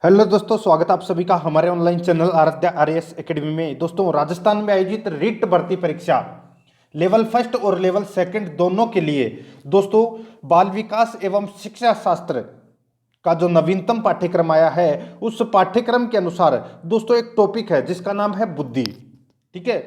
Hello दोस्तों, स्वागत है आप सभी का हमारे online channel Aaradhya RAS academy में। दोस्तों, राजस्थान में आयोजित रीट भर्ती परीक्षा लेवल फर्स्ट और लेवल सेकंड दोनों के लिए दोस्तों बाल विकास एवं शिक्षा शास्त्र का जो नवीनतम पाठ्यक्रम आया है, उस पाठ्यक्रम के अनुसार दोस्तों एक टॉपिक है जिसका नाम है बुद्धि। ठीक है,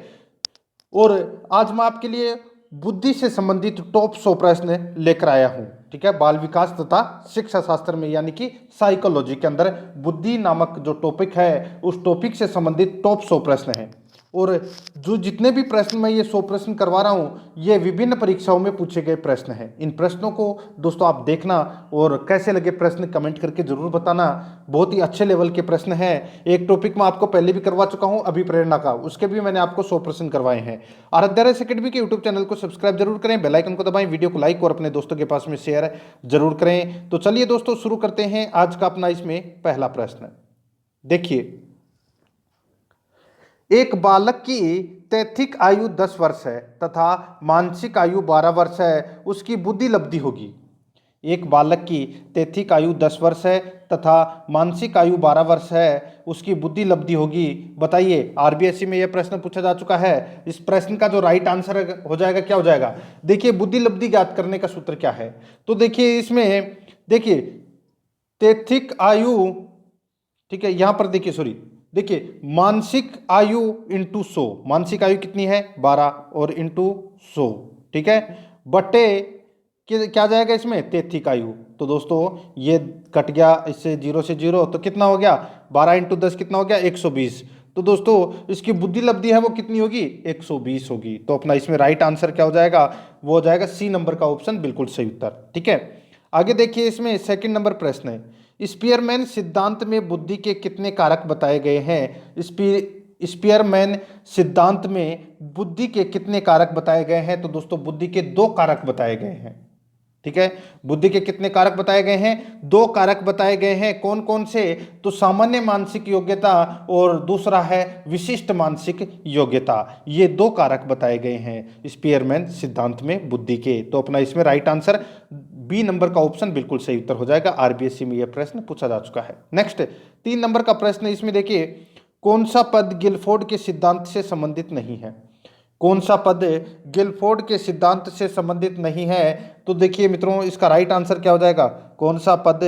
और आज मैं आपके लिए बुद्धि से संबंधित टॉप 100 प्रश्न लेकर आया हूं। ठीक है, बाल विकास तथा शिक्षा शास्त्र में यानी कि साइकोलॉजी के अंदर बुद्धि नामक जो टॉपिक है, उस टॉपिक से संबंधित टॉप 100 प्रश्न हैं। और जो जितने भी प्रश्न मैं ये 100 प्रश्न करवा रहा हूँ, ये विभिन्न परीक्षाओं में पूछे गए प्रश्न हैं। इन प्रश्नों को दोस्तों आप देखना और कैसे लगे प्रश्न कमेंट करके जरूर बताना। बहुत ही अच्छे लेवल के प्रश्न हैं। एक टॉपिक मैं आपको पहले भी करवा चुका हूँ, अभी प्रेरणा का, उसके भी मैंने आपको 100 प्रश्न करवाए हैं। आराध्या एकेडमी के यूट्यूब चैनल को सब्सक्राइब जरूर करें, बेल आइकन को दबाएं, वीडियो को लाइक और अपने दोस्तों के पास में शेयर जरूर करें। तो चलिए दोस्तों शुरू करते हैं आज का अपना इसमें पहला प्रश्न। देखिए, एक बालक की तैथिक आयु 10 वर्ष है तथा मानसिक आयु 12 वर्ष है, उसकी बुद्धि लब्धि होगी। एक बालक की तैथिक आयु 10 वर्ष है तथा मानसिक आयु 12 वर्ष है, उसकी बुद्धि लब्धि होगी। बताइए, आरबीएससी में यह प्रश्न पूछा जा चुका है। इस प्रश्न का जो राइट आंसर हो जाएगा, क्या हो जाएगा? देखिए, बुद्धि लब्धि ज्ञात करने का सूत्र क्या है? तो देखिए इसमें, देखिए तैथिक आयु, ठीक है, यहां पर देखिए, सॉरी, देखिए मानसिक आयु इंटू 100, मानसिक आयु कितनी है? 12 और इंटू 100, ठीक है, बटे क्या जाएगा इसमें? तैथिक आयु। तो दोस्तों ये कट गया इससे, 0 से 0, तो कितना हो गया? 12 इंटू 10 कितना हो गया? 120। तो दोस्तों इसकी बुद्धि लब्धि है वो कितनी होगी? 120 होगी। तो अपना इसमें राइट आंसर क्या हो जाएगा? वो हो जाएगा सी नंबर का ऑप्शन, बिल्कुल सही उत्तर। ठीक है, आगे देखिए, इसमें सेकंड नंबर प्रश्न है, स्पीयरमैन सिद्धांत में बुद्धि के कितने कारक बताए गए हैं? स्पीयरमैन सिद्धांत में बुद्धि के कितने कारक बताए गए हैं? तो दोस्तों बुद्धि के 2 कारक बताए गए हैं। ठीक है, बुद्धि के कितने कारक बताए गए हैं? 2 कारक बताए गए हैं। कौन कौन से? तो सामान्य मानसिक योग्यता और दूसरा है विशिष्ट मानसिक योग्यता। ये 2 कारक बताए गए हैं स्पीयरमैन सिद्धांत में बुद्धि के। तो अपना इसमें राइट आंसर बी नंबर का ऑप्शन बिल्कुल सही उत्तर हो जाएगा। आरबीएससी में यह प्रश्न पूछा जा चुका है। नेक्स्ट 3 नंबर का प्रश्न, इसमें देखिए, कौन सा पद गिलफोर्ड के सिद्धांत से संबंधित नहीं है? कौन सा पद गिलफोर्ड के सिद्धांत से संबंधित नहीं है? तो देखिए मित्रों, इसका राइट आंसर क्या हो जाएगा? कौन सा पद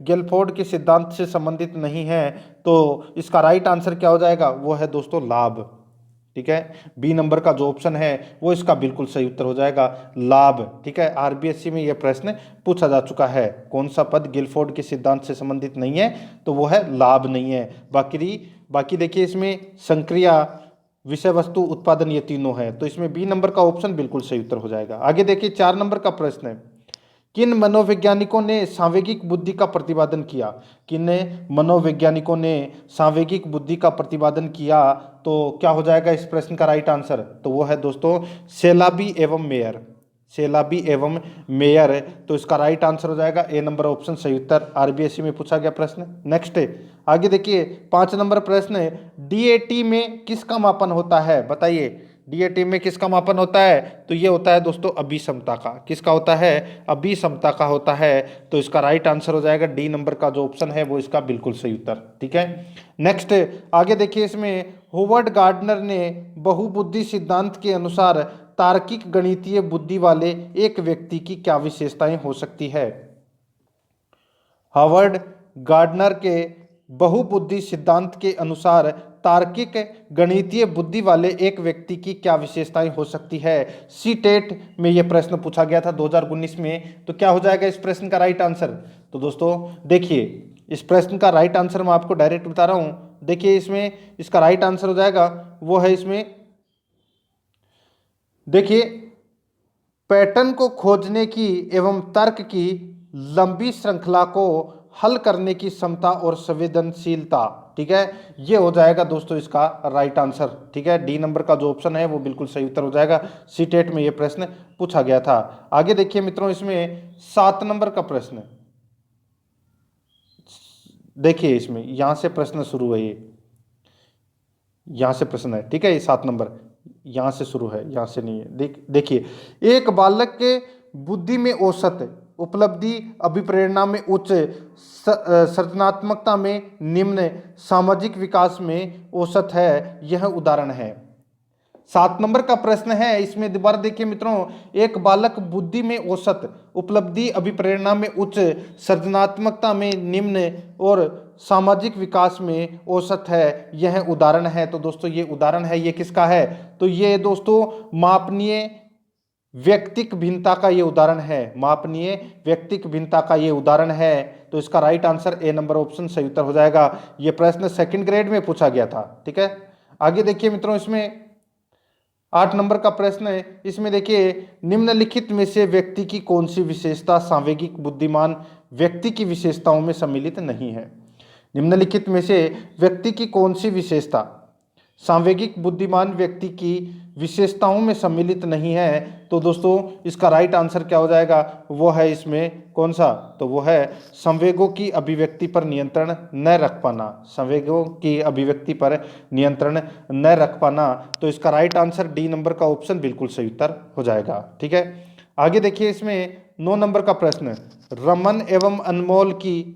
गिलफोर्ड के सिद्धांत से संबंधित नहीं है? तो इसका राइट आंसर क्या हो जाएगा? वो है दोस्तों लाभ। ठीक है, बी नंबर का जो ऑप्शन है वो इसका बिल्कुल सही उत्तर हो जाएगा, लाभ। ठीक है, आरबीएससी में यह प्रश्न पूछा जा चुका है, कौन सा पद गिलफोर्ड के सिद्धांत से संबंधित नहीं है? तो वो है लाभ नहीं है। बाकी देखिए, इसमें संक्रिया, विषय वस्तु, उत्पादन, ये तीनों है। तो इसमें बी नंबर का ऑप्शन बिल्कुल सही उत्तर हो जाएगा। आगे देखिए, 4 नंबर का प्रश्न है, किन मनोवैज्ञानिकों ने सांवेगिक बुद्धि का प्रतिपादन किया? किन मनोवैज्ञानिकों ने सांवेगिक बुद्धि का प्रतिपादन किया? तो क्या हो जाएगा इस प्रश्न का राइट आंसर? तो वो है दोस्तों सेलाबी एवं मेयर। सेलाबी एवं मेयर। तो इसका राइट आंसर हो जाएगा ए नंबर ऑप्शन सही उत्तर। आरबीएससी में पूछा गया प्रश्न। नेक्स्ट आगे देखिए, 5 नंबर प्रश्न है, डीएटी में किसका मापन होता है? बताइए, डीएटी में किसका मापन होता है? तो ये होता है दोस्तों अभिसमता का। किसका होता है? अभिसमता का होता है। तो इसका राइट आंसर हो जाएगा डी नंबर का जो ऑप्शन है वो इसका बिल्कुल सही उत्तर। ठीक है, नेक्स्ट आगे देखिए, इसमें होवर्ड गार्डनर ने बहुबुद्धि सिद्धांत के अनुसार तार्किक गणितीय बुद्धि वाले एक व्यक्ति की क्या विशेषताएं हो सकती है? हार्वर्ड गार्डनर के बहुबुद्धि सिद्धांत के अनुसार तार्किक गणितीय बुद्धि वाले एक व्यक्ति की क्या विशेषताएं हो सकती है? सी टेट में यह प्रश्न पूछा गया था 2019 में। तो क्या हो जाएगा इस प्रश्न का राइट आंसर? तो दोस्तों देखिए, इस प्रश्न का राइट आंसर मैं आपको डायरेक्ट बता रहा हूं। देखिए, इसमें इसका राइट आंसर हो जाएगा, वो है इसमें, देखिए, पैटर्न को खोजने की एवं तर्क की लंबी श्रृंखला को हल करने की क्षमता और संवेदनशीलता। ठीक है, ये हो जाएगा दोस्तों इसका राइट आंसर। ठीक है, डी नंबर का जो ऑप्शन है वो बिल्कुल सही उत्तर हो जाएगा। सी टेट में ये प्रश्न पूछा गया था। आगे देखिए मित्रों, इसमें 7 नंबर का प्रश्न, देखिए इसमें यहां से प्रश्न शुरू है, ये यहां से प्रश्न है। ठीक है, ये 7 नंबर यहां से शुरू है, यहां से नहीं है। देखिए, एक बालक के बुद्धि में औसत उपलब्धि, अभिप्रेरणा में उच्च, सृजनात्मकता में निम्न, सामाजिक विकास में औसत है, यह उदाहरण है। 7 नंबर का प्रश्न है, इसमें दोबारा देखिए मित्रों, एक बालक बुद्धि में औसत, उपलब्धि, अभिप्रेरणा में उच्च, सृजनात्मकता में निम्न और सामाजिक विकास में औसत है, यह उदाहरण है। तो दोस्तों ये उदाहरण है, ये किसका है? तो ये दोस्तों मापनीय व्यक्तिक भिन्नता का ये उदाहरण है, मापनीय व्यक्तिक भिन्नता का ये उदाहरण है। तो इसका right answer A number option सही उत्तर हो जाएगा। ये प्रश्न 2nd ग्रेड में पूछा गया था। ठीक है, आगे देखिए मित्रों, इसमें 8 नंबर का प्रश्न है, इसमें देखिए निम्नलिखित में से व्यक्ति की कौन सी विशेषता सांवेगिक बुद्धिमान व्यक्ति की विशेषताओं में सम्मिलित नहीं है? निम्नलिखित में से व्यक्ति की कौन सी विशेषता सांवेगिक बुद्धिमान व्यक्ति की विशेषताओं में सम्मिलित नहीं है? तो दोस्तों इसका राइट आंसर क्या हो जाएगा? वो है इसमें कौन सा? तो वो है संवेगों की अभिव्यक्ति पर नियंत्रण न रख पाना, संवेगों की अभिव्यक्ति पर नियंत्रण न रख पाना। तो इसका राइट आंसर डी नंबर का ऑप्शन बिल्कुल सही उत्तर हो जाएगा। ठीक है, आगे देखिए, इसमें 9 नंबर का प्रश्न, रमन एवं अनमोल की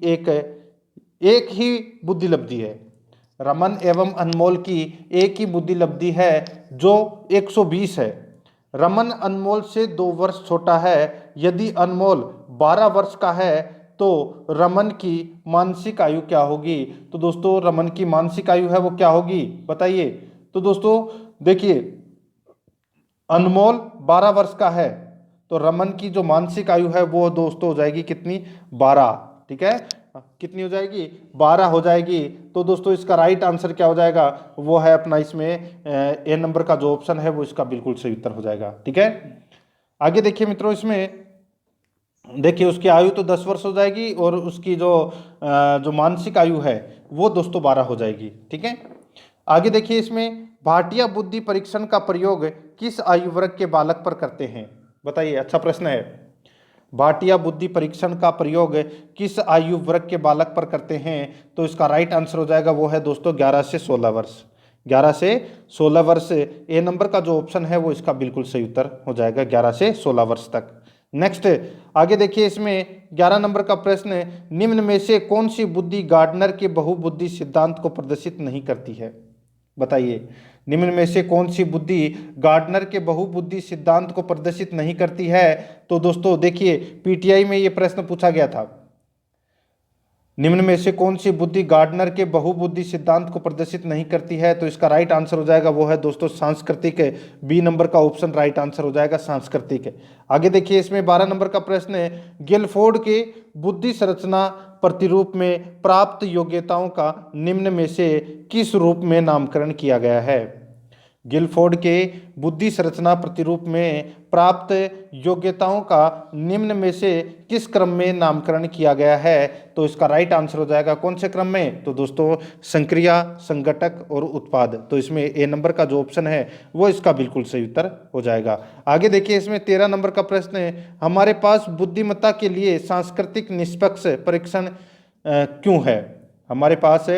एक ही बुद्धि लब्धि है। रमन एवं अनमोल की एक ही बुद्धि लब्धि है जो 120 है। रमन अनमोल से 2 वर्ष छोटा है। यदि अनमोल 12 वर्ष का है तो रमन की मानसिक आयु क्या होगी? तो दोस्तों रमन की मानसिक आयु है वो क्या होगी, बताइए। तो दोस्तों देखिए, अनमोल 12 वर्ष का है तो रमन की जो मानसिक आयु है वो दोस्तों हो जाएगी कितनी? 12। ठीक है, कितनी हो जाएगी? 12 हो जाएगी। तो दोस्तों इसका राइट आंसर क्या हो जाएगा? वो है अपना इसमें ए नंबर का जो ऑप्शन है वो इसका बिल्कुल सही उत्तर हो जाएगा। ठीक है, आगे देखिए मित्रों, इसमें देखिए उसकी आयु तो 10 वर्ष हो जाएगी और उसकी जो मानसिक आयु है वो दोस्तों 12 हो जाएगी। ठीक है, आगे देखिए, इसमें भाटिया बुद्धि परीक्षण का प्रयोग किस आयु वर्ग के बालक पर करते हैं? बताइए, अच्छा प्रश्न है। भाटिया बुद्धि परीक्षण का प्रयोग किस आयु वर्ग के बालक पर करते हैं? तो इसका राइट आंसर हो जाएगा वो है दोस्तों 11 से 16 वर्ष। 11 से 16 वर्ष ए नंबर का जो ऑप्शन है वो इसका बिल्कुल सही उत्तर हो जाएगा, 11 से 16 वर्ष तक। नेक्स्ट आगे देखिए, इसमें 11 नंबर का प्रश्न, निम्न में से कौन सी बुद्धि गार्डनर के बहुबुद्धि सिद्धांत को प्रदर्शित नहीं करती है? बताइए, निम्न में से कौन सी बुद्धि गार्डनर के बहुबुद्धि सिद्धांत को प्रदर्शित नहीं करती है? तो दोस्तों देखिए पीटीआई में ये प्रश्न पूछा गया था, निम्न में से कौन सी बुद्धि गार्डनर के बहुबुद्धि सिद्धांत को प्रदर्शित नहीं करती है? तो इसका राइट आंसर हो जाएगा वो है दोस्तों सांस्कृतिक, बी नंबर का ऑप्शन राइट आंसर हो जाएगा सांस्कृतिक। आगे देखिए, इसमें 12 नंबर का प्रश्न है, गिलफोर्ड के बुद्धि संरचना प्रतिरूप में प्राप्त योग्यताओं का निम्न में से किस रूप में नामकरण किया गया है? गिलफोर्ड के बुद्धि संरचना प्रतिरूप में प्राप्त योग्यताओं का निम्न में से किस क्रम में नामकरण किया गया है? तो इसका राइट आंसर हो जाएगा कौन से क्रम में? तो दोस्तों संक्रिया, संघटक और उत्पाद। तो इसमें ए नंबर का जो ऑप्शन है वो इसका बिल्कुल सही उत्तर हो जाएगा। आगे देखिए, इसमें 13 नंबर का प्रश्न है, हमारे पास बुद्धिमत्ता के लिए सांस्कृतिक निष्पक्ष परीक्षण क्यों है? हमारे पास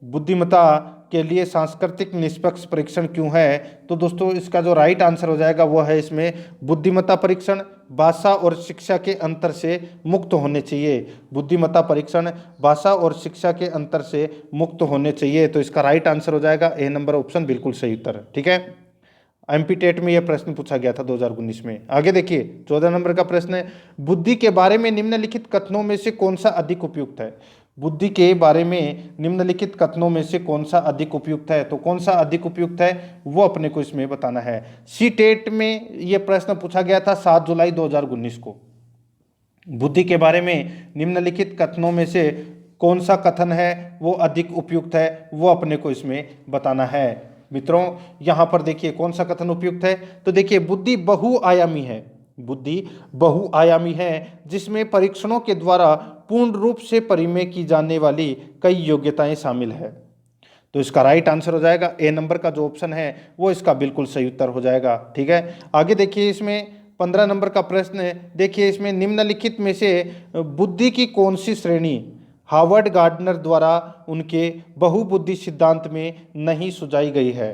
बुद्धिमत्ता के लिए सांस्कृतिक निष्पक्ष परीक्षण क्यों है? तो दोस्तों इसका जो राइट आंसर हो जाएगा वो है इसमें बुद्धिमत्ता परीक्षण भाषा और शिक्षा के अंतर से मुक्त होने चाहिए। बुद्धिमत्ता परीक्षण भाषा और शिक्षा के अंतर से मुक्त होने चाहिए। तो इसका राइट आंसर हो जाएगा ए नंबर ऑप्शन बिल्कुल सही उत्तर। ठीक है, एमपी टेट में यह प्रश्न पूछा गया था 2019 में। आगे देखिए 14 नंबर का प्रश्न है, बुद्धि के बारे में निम्नलिखित कथनों में से कौन सा अधिक उपयुक्त है? बुद्धि के बारे में निम्नलिखित कथनों में से कौन सा अधिक उपयुक्त है? तो कौन सा अधिक उपयुक्त है वो अपने को इसमें बताना है। सी टेट में यह प्रश्न पूछा गया था 7 जुलाई 2019 को। बुद्धि के बारे में निम्नलिखित कथनों में से कौन सा कथन है वो अधिक उपयुक्त है वो अपने को इसमें बताना है। मित्रों यहाँ पर देखिए कौन सा कथन उपयुक्त है, तो देखिए बुद्धि बहुआयामी है, बुद्धि बहुआयामी है जिसमें परीक्षणों के द्वारा पूर्ण रूप से परिमेय की जाने वाली कई योग्यताएं शामिल है। तो इसका राइट आंसर हो जाएगा ए नंबर का जो ऑप्शन है वो इसका बिल्कुल सही उत्तर हो जाएगा। ठीक है, आगे देखिए इसमें 15 नंबर का प्रश्न है, देखिए इसमें निम्नलिखित में से बुद्धि की कौन सी श्रेणी हार्वर्ड गार्डनर द्वारा उनके बहुबुद्धि सिद्धांत में नहीं सुझाई गई है?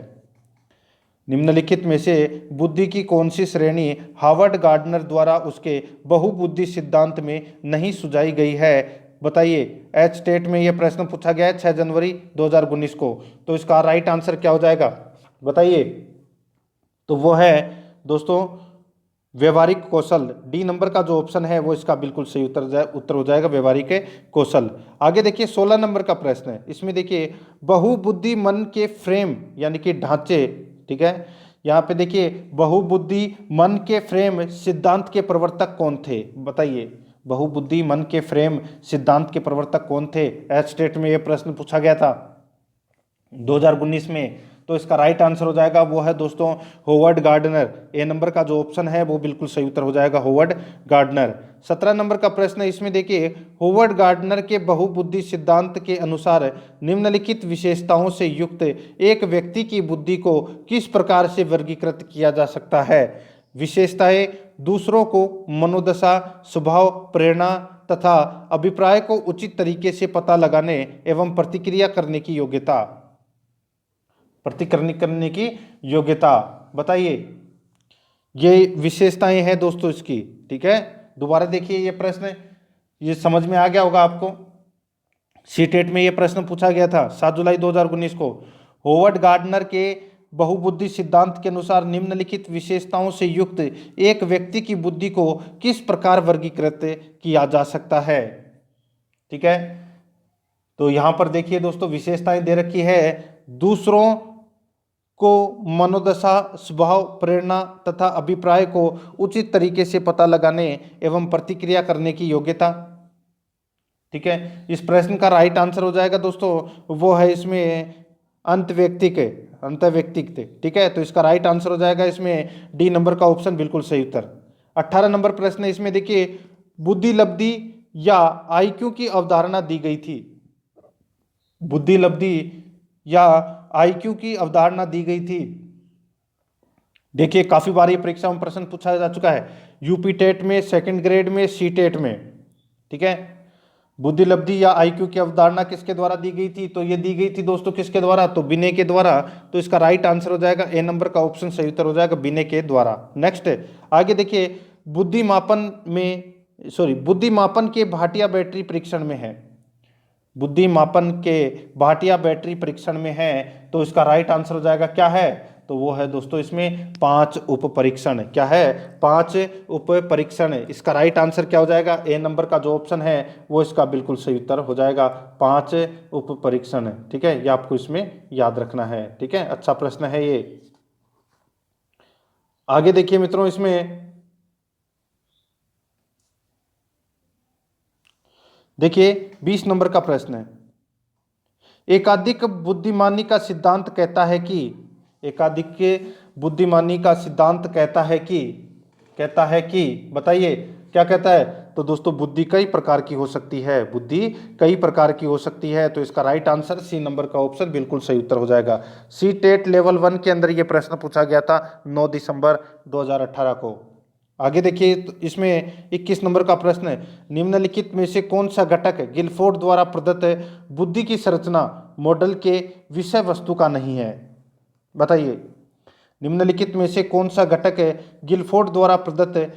निम्नलिखित में से बुद्धि की कौन सी श्रेणी हार्वर्ड गार्डनर द्वारा उसके बहुबुद्धि सिद्धांत में नहीं सुझाई गई है? बताइए। एच स्टेट में यह प्रश्न पूछा गया है 6 जनवरी 2019 को। तो इसका राइट आंसर क्या हो जाएगा बताइए? तो वो है दोस्तों व्यवहारिक कौशल। डी नंबर का जो ऑप्शन है वो इसका बिल्कुल सही उत्तर हो जाएगा, व्यवहारिक कौशल। आगे देखिए 16 नंबर का प्रश्न है। इसमें देखिए बहुबुद्धि मन के फ्रेम यानी कि ढांचे, ठीक है, यहाँ पे देखिए बहुबुद्धि मन के फ्रेम सिद्धांत के प्रवर्तक कौन थे? बताइए, बहुबुद्धि मन के फ्रेम सिद्धांत के प्रवर्तक कौन थे? एच स्टेट में यह प्रश्न पूछा गया था 2019 में। तो इसका राइट आंसर हो जाएगा वो है दोस्तों होवर्ड गार्डनर। ए नंबर का जो ऑप्शन है वो बिल्कुल सही उत्तर हो जाएगा, होवर्ड गार्डनर। 17 नंबर का प्रश्न है। इसमें देखिए होवर्ड गार्डनर के बहुबुद्धि सिद्धांत के अनुसार निम्नलिखित विशेषताओं से युक्त एक व्यक्ति की बुद्धि को किस प्रकार से वर्गीकृत किया जा सकता है? विशेषताएं: दूसरों को मनोदशा, स्वभाव, प्रेरणा तथा अभिप्राय को उचित तरीके से पता लगाने एवं प्रतिक्रिया करने की योग्यता। प्रतिकरण करने की योग्यता, बताइए। ये विशेषताएं हैं दोस्तों इसकी, ठीक है। दोबारा देखिए ये प्रश्न, ये समझ में आ गया होगा आपको। सीटेट में ये प्रश्न पूछा गया था 7 जुलाई 2019 को। होवर्ड गार्डनर के बहुबुद्धि सिद्धांत के अनुसार निम्नलिखित विशेषताओं से युक्त एक व्यक्ति की बुद्धि को किस प्रकार वर्गीकृत किया जा सकता है? ठीक है, तो यहां पर देखिए दोस्तों विशेषताएं दे रखी है। दूसरों को मनोदशा, स्वभाव, प्रेरणा तथा अभिप्राय को उचित तरीके से पता लगाने एवं प्रतिक्रिया करने की योग्यता, ठीक है। इस प्रश्न का राइट आंसर हो जाएगा दोस्तों वो है इसमें अंतर्वैयक्तिक, ठीक है। तो इसका राइट आंसर हो जाएगा इसमें डी नंबर का ऑप्शन बिल्कुल सही उत्तर। 18 नंबर प्रश्न है। इसमें देखिए बुद्धि लब्धि या आईक्यू की अवधारणा दी गई थी। बुद्धि लब्धि या आईक्यू की अवधारणा दी गई थी। देखिए काफी बार ये परीक्षा में प्रश्न पूछा जा चुका है, यूपी टेट में, सेकंड ग्रेड में, सी टेट में, ठीक है। बुद्धि लब्धि या आईक्यू की अवधारणा किसके द्वारा दी गई थी? तो ये दी गई थी दोस्तों किसके द्वारा? तो बिने के द्वारा। तो इसका राइट आंसर हो जाएगा ए नंबर का ऑप्शन सही उत्तर हो जाएगा, बिने के द्वारा। नेक्स्ट आगे देखिए बुद्धि मापन के भाटिया बैटरी परीक्षण में है। बुद्धि मापन के भाटिया बैटरी परीक्षण में है, तो इसका राइट आंसर हो जाएगा क्या है? तो वो है दोस्तों इसमें 5 उप परीक्षण। क्या है? 5 उप परीक्षण। इसका राइट आंसर क्या हो जाएगा? ए नंबर का जो ऑप्शन है वो इसका बिल्कुल सही उत्तर हो जाएगा, 5 उप परीक्षण, ठीक है। ये आपको इसमें याद रखना है, ठीक है। अच्छा प्रश्न है ये। आगे देखिए मित्रों, इसमें देखिए 20 नंबर का प्रश्न है। एकाधिक बुद्धिमानी का सिद्धांत कहता है कि बताइए क्या कहता है? तो दोस्तों बुद्धि कई प्रकार की हो सकती है, तो इसका राइट आंसर सी नंबर का ऑप्शन बिल्कुल सही उत्तर हो जाएगा। सी टेट लेवल 1 के अंदर यह प्रश्न पूछा गया था 9 दिसंबर 2018 को। आगे देखिए तो इसमें 21 नंबर का प्रश्न है। निम्नलिखित में से कौन सा घटक गिलफोर्ड द्वारा प्रदत्त बुद्धि की संरचना मॉडल के विषय वस्तु का नहीं है? बताइए, निम्नलिखित में से कौन सा घटक गिलफोर्ड द्वारा प्रदत्त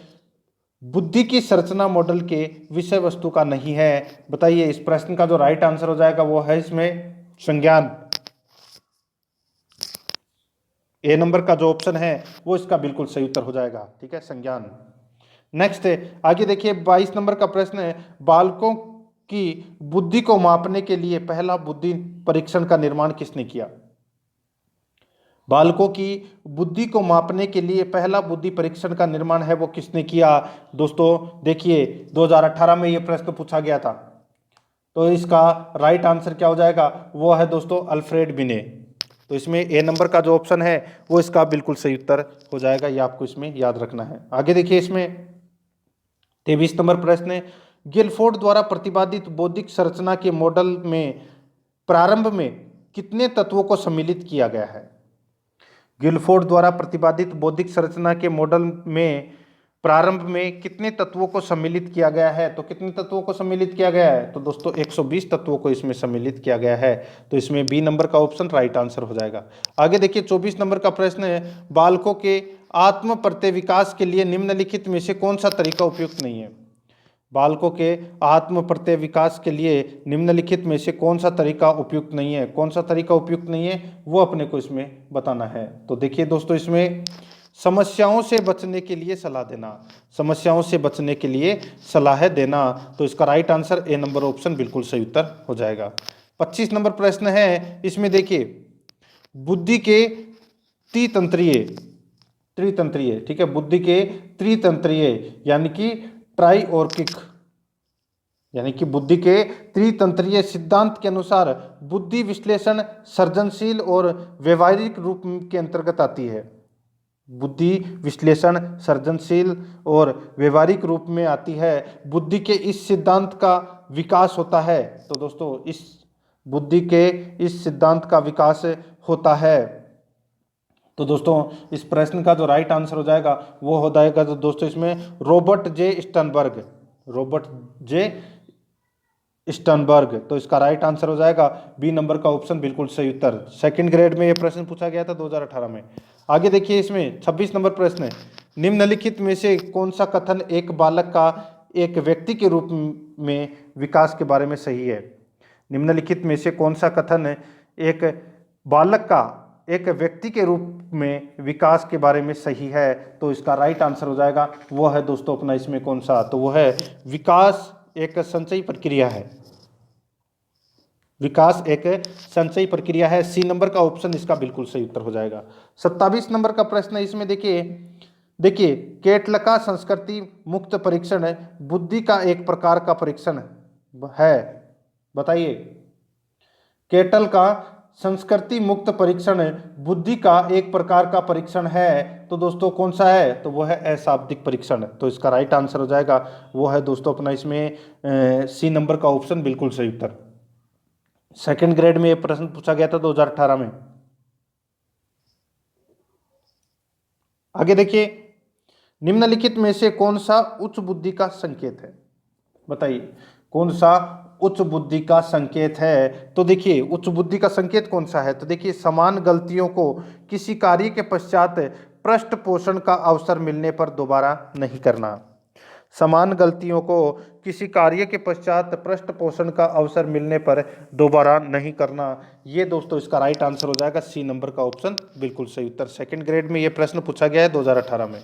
बुद्धि की संरचना मॉडल के विषय वस्तु का नहीं है? बताइए। इस प्रश्न का जो राइट आंसर हो जाएगा वो है इसमें संज्ञान। ए नंबर का जो ऑप्शन है वो इसका बिल्कुल सही उत्तर हो जाएगा, ठीक है, संज्ञान। नेक्स्ट आगे देखिए 22 नंबर का प्रश्न है। बालकों की बुद्धि को मापने के लिए पहला बुद्धि परीक्षण का निर्माण किसने किया? बालकों की बुद्धि को मापने के लिए पहला बुद्धि परीक्षण का निर्माण है वो किसने किया? दोस्तों देखिए 2018 में ये प्रश्न पूछा गया था, तो इसका राइट आंसर क्या हो जाएगा? वो है दोस्तों अल्फ्रेड बिने। तो इसमें ए नंबर का जो ऑप्शन है वो इसका बिल्कुल सही उत्तर हो जाएगा, ये आपको इसमें याद रखना है। आगे देखिए इसमें 23 नंबर प्रश्न है। गिलफोर्ड द्वारा प्रतिपादित बौद्धिक संरचना के मॉडल में प्रारंभ में कितने तत्वों को सम्मिलित किया गया है? गिलफोर्ड द्वारा प्रतिपादित बौद्धिक संरचना के मॉडल में प्रारंभ में कितने तत्वों को सम्मिलित किया गया है? तो कितने तत्वों को सम्मिलित किया गया है? तो दोस्तों 120 तत्वों को इसमें सम्मिलित किया गया है। तो इसमें बी नंबर का ऑप्शन राइट आंसर हो जाएगा। आगे देखिए 24 नंबर का प्रश्न है, बालकों के आत्म प्रत्यय विकास के लिए निम्नलिखित में से कौन सा तरीका उपयुक्त नहीं है? बालकों के आत्म प्रत्यय विकास के लिए निम्नलिखित में से कौन सा तरीका उपयुक्त नहीं है? कौन सा तरीका उपयुक्त नहीं है वो अपने को इसमें बताना है। तो देखिए दोस्तों, इसमें समस्याओं से बचने के लिए सलाह देना, समस्याओं से बचने के लिए सलाह देना, तो इसका right answer A number option बिल्कुल सही उत्तर हो जाएगा। 25 नंबर प्रश्न है, इसमें देखिए बुद्धि के त्रितंत्रीय, ठीक है, बुद्धि के त्रितंत्रीय यानी कि ट्राइओर्किक, यानी कि बुद्धि के त्रितंत्रीय सिद्धांत के अनुसार बुद्धि विश्लेषण सृजनशील और व्यवहारिक रूप के अंतर्गत आती है। बुद्धि विश्लेषण सृजनशील और व्यवहारिक रूप में आती है। बुद्धि के इस सिद्धांत का विकास होता है। तो दोस्तों इस बुद्धि के इस सिद्धांत का विकास होता है। तो दोस्तों इस प्रश्न का जो राइट आंसर हो जाएगा वो हो जाएगा तो दोस्तों इसमें रॉबर्ट जे स्टर्नबर्ग। तो इसका राइट आंसर हो जाएगा बी नंबर का ऑप्शन बिल्कुल सही उत्तर। सेकंड ग्रेड में ये प्रश्न पूछा गया था 2018 में। आगे देखिए इसमें 26 नंबर प्रश्न है, निम्नलिखित में से कौन सा कथन एक बालक का एक व्यक्ति के रूप में विकास के बारे में सही है? निम्नलिखित में से कौन सा कथन एक बालक का एक व्यक्ति के रूप में विकास के बारे में सही है? तो इसका राइट आंसर हो जाएगा वो है दोस्तों अपना इसमें कौन सा, तो वो है विकास एक संचयी प्रक्रिया है। विकास एक संचयी प्रक्रिया है। सी नंबर का ऑप्शन इसका बिल्कुल सही उत्तर हो जाएगा। 27 नंबर का प्रश्न है, इसमें देखिए केटलका संस्कृति मुक्त परीक्षण बुद्धि का एक प्रकार का परीक्षण है, बताइए। केटल का संस्कृति मुक्त परीक्षण बुद्धि का एक प्रकार का परीक्षण है, तो दोस्तों कौन सा है? तो वो है अशाब्दिक परीक्षण। तो इसका राइट आंसर हो जाएगा वो है दोस्तों अपना इसमें सी नंबर का ऑप्शन बिल्कुल सही उत्तर। सेकंड ग्रेड में ये प्रश्न पूछा गया था 2018 में। आगे देखिए निम्नलिखित में से कौन सा उच्च बुद्धि का संकेत है? बताइए कौन सा उच्च बुद्धि का संकेत है? तो देखिए उच्च बुद्धि का संकेत कौन सा है? तो देखिए समान गलतियों को किसी कार्य के पश्चात पृष्ठ पोषण का अवसर मिलने पर दोबारा नहीं करना। समान गलतियों को किसी कार्य के पश्चात पृष्ठ पोषण का अवसर मिलने पर दोबारा नहीं करना, ये दोस्तों इसका राइट आंसर हो जाएगा सी नंबर का ऑप्शन बिल्कुल सही उत्तर। सेकंड ग्रेड में ये प्रश्न पूछा गया है 2018 में।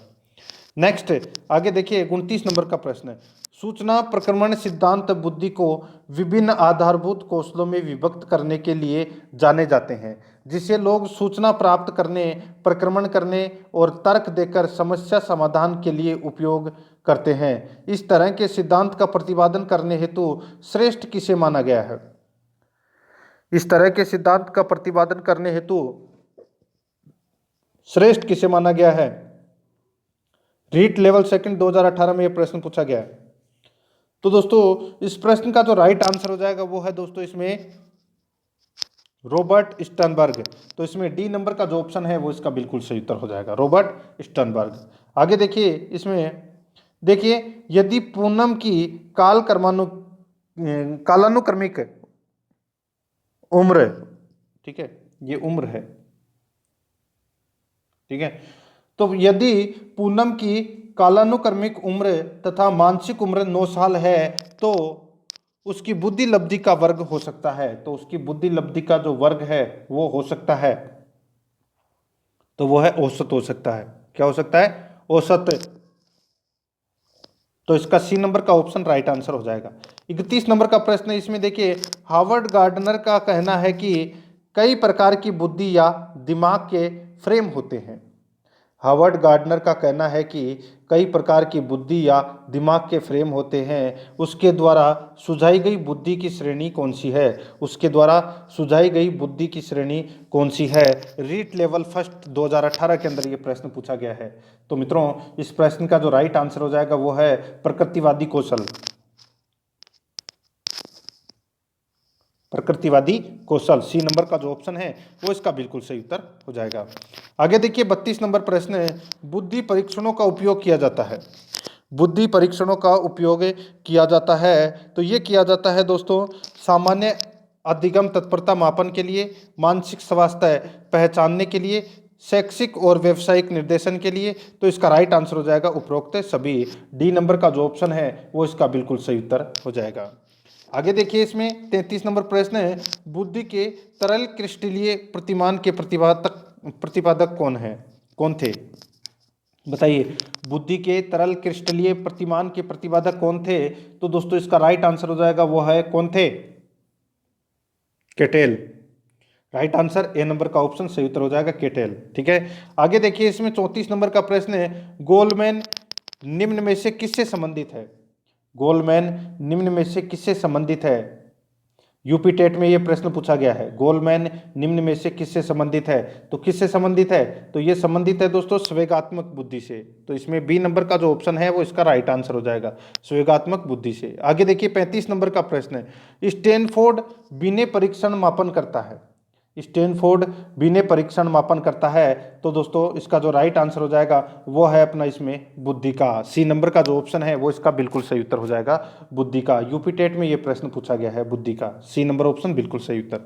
नेक्स्ट आगे देखिए 29 नंबर का प्रश्न है, सूचना प्रक्रमण सिद्धांत बुद्धि को विभिन्न आधारभूत कौशलों में विभक्त करने के लिए जाने जाते हैं, जिसे लोग सूचना प्राप्त करने, प्रक्रमण करने और तर्क देकर समस्या समाधान के लिए उपयोग करते हैं। इस तरह के सिद्धांत का प्रतिपादन करने हेतु श्रेष्ठ किसे माना गया है? इस तरह के सिद्धांत का प्रतिपादन करने हेतु श्रेष्ठ किसे माना गया है? रीट लेवल सेकंड 2018 में यह प्रश्न पूछा गया है। तो दोस्तों इस प्रश्न का जो राइट आंसर हो जाएगा वो है दोस्तों इसमें रॉबर्ट स्टर्नबर्ग। तो इसमें डी नंबर का जो ऑप्शन है वो इसका बिल्कुल सही उत्तर हो जाएगा, रॉबर्ट स्टर्नबर्ग। आगे देखिए इसमें देखिए यदि पूनम की कालानुक्रमिक उम्र, ठीक है, ये उम्र है, ठीक है, तो यदि पूनम की कालानुक्रमिक उम्र तथा मानसिक उम्र 9 साल है तो उसकी बुद्धि लब्धि का वर्ग हो सकता है। तो उसकी बुद्धि लब्धि का जो वर्ग है वो हो सकता है, तो वो है औसत हो सकता है। क्या हो सकता है? औसत। तो इसका सी नंबर का ऑप्शन राइट आंसर हो जाएगा। 31 नंबर का प्रश्न है, इसमें देखिए हार्वर्ड गार्डनर का कहना है कि कई प्रकार की बुद्धि या दिमाग के फ्रेम होते हैं। हार्वर्ड गार्डनर का कहना है कि कई प्रकार की बुद्धि या दिमाग के फ्रेम होते हैं। उसके द्वारा सुझाई गई बुद्धि की श्रेणी कौन सी है? उसके द्वारा सुझाई गई बुद्धि की श्रेणी कौन सी है? रीट लेवल फर्स्ट 2018 के अंदर ये प्रश्न पूछा गया है। तो मित्रों इस प्रश्न का जो राइट आंसर हो जाएगा वो है प्रकृतिवादी कौशल। प्रकृतिवादी कौशल, सी नंबर का जो ऑप्शन है वो इसका बिल्कुल सही उत्तर हो जाएगा। आगे देखिए 32 नंबर प्रश्न है, बुद्धि परीक्षणों का उपयोग किया जाता है। बुद्धि परीक्षणों का उपयोग किया जाता है? तो ये किया जाता है दोस्तों सामान्य अधिगम तत्परता मापन के लिए, मानसिक स्वास्थ्य पहचानने के लिए, शैक्षिक और व्यावसायिक निर्देशन के लिए। तो इसका राइट आंसर हो जाएगा उपरोक्त सभी। डी नंबर का जो ऑप्शन है वो इसका बिल्कुल सही उत्तर हो जाएगा। आगे देखिए, इसमें 33 नंबर प्रश्न है, बुद्धि के तरल क्रिस्टलीय प्रतिमान के प्रतिपादक कौन थे? बताइए, बुद्धि के तरल क्रिस्टलीय प्रतिमान के प्रतिपादक कौन थे? तो दोस्तों इसका राइट आंसर हो जाएगा वो है, कौन थे? Kettle. Right answer A number का ऑप्शन सही उत्तर हो जाएगा, केटेल। ठीक है, आगे देखिए, इसमें 34 नंबर का प्रश्न है, गोलमैन निम्न में से किससे संबंधित है? गोलमैन निम्न में से किससे संबंधित है? यूपी टेट में यह प्रश्न पूछा गया है, गोलमैन निम्न में से किससे संबंधित है? तो किससे संबंधित है? तो ये संबंधित है दोस्तों संवेगात्मक बुद्धि से। तो इसमें बी नंबर का जो ऑप्शन है वो इसका राइट आंसर हो जाएगा, संवेगात्मक बुद्धि से। आगे देखिए, 35 नंबर का प्रश्न है, स्टैनफोर्ड बिने परीक्षण मापन करता है? स्टैनफोर्ड बिने परीक्षण मापन करता है। तो दोस्तों इसका जो राइट आंसर हो जाएगा वो है अपना इसमें बुद्धि का। सी नंबर का जो ऑप्शन है वो इसका बिल्कुल सही उत्तर हो जाएगा, बुद्धि का। यूपी टेट में ये प्रश्न पूछा गया है, बुद्धि का। सी नंबर ऑप्शन बिल्कुल सही उत्तर।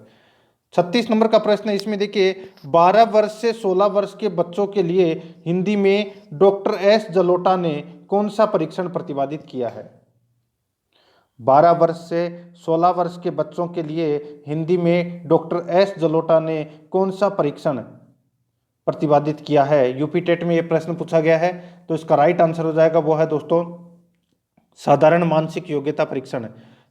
36 नंबर का प्रश्न है, इसमें देखिए, 12 वर्ष से 16 वर्ष के बच्चों के लिए हिंदी में डॉक्टर एस जलोटा ने कौन सा परीक्षण प्रतिपादित किया है? 12 वर्ष से 16 वर्ष के बच्चों के लिए हिंदी में डॉक्टर एस जलोटा ने कौन सा परीक्षण प्रतिपादित किया है? यूपी टेट में यह प्रश्न पूछा गया है। तो इसका राइट आंसर हो जाएगा वो है दोस्तों साधारण मानसिक योग्यता परीक्षण।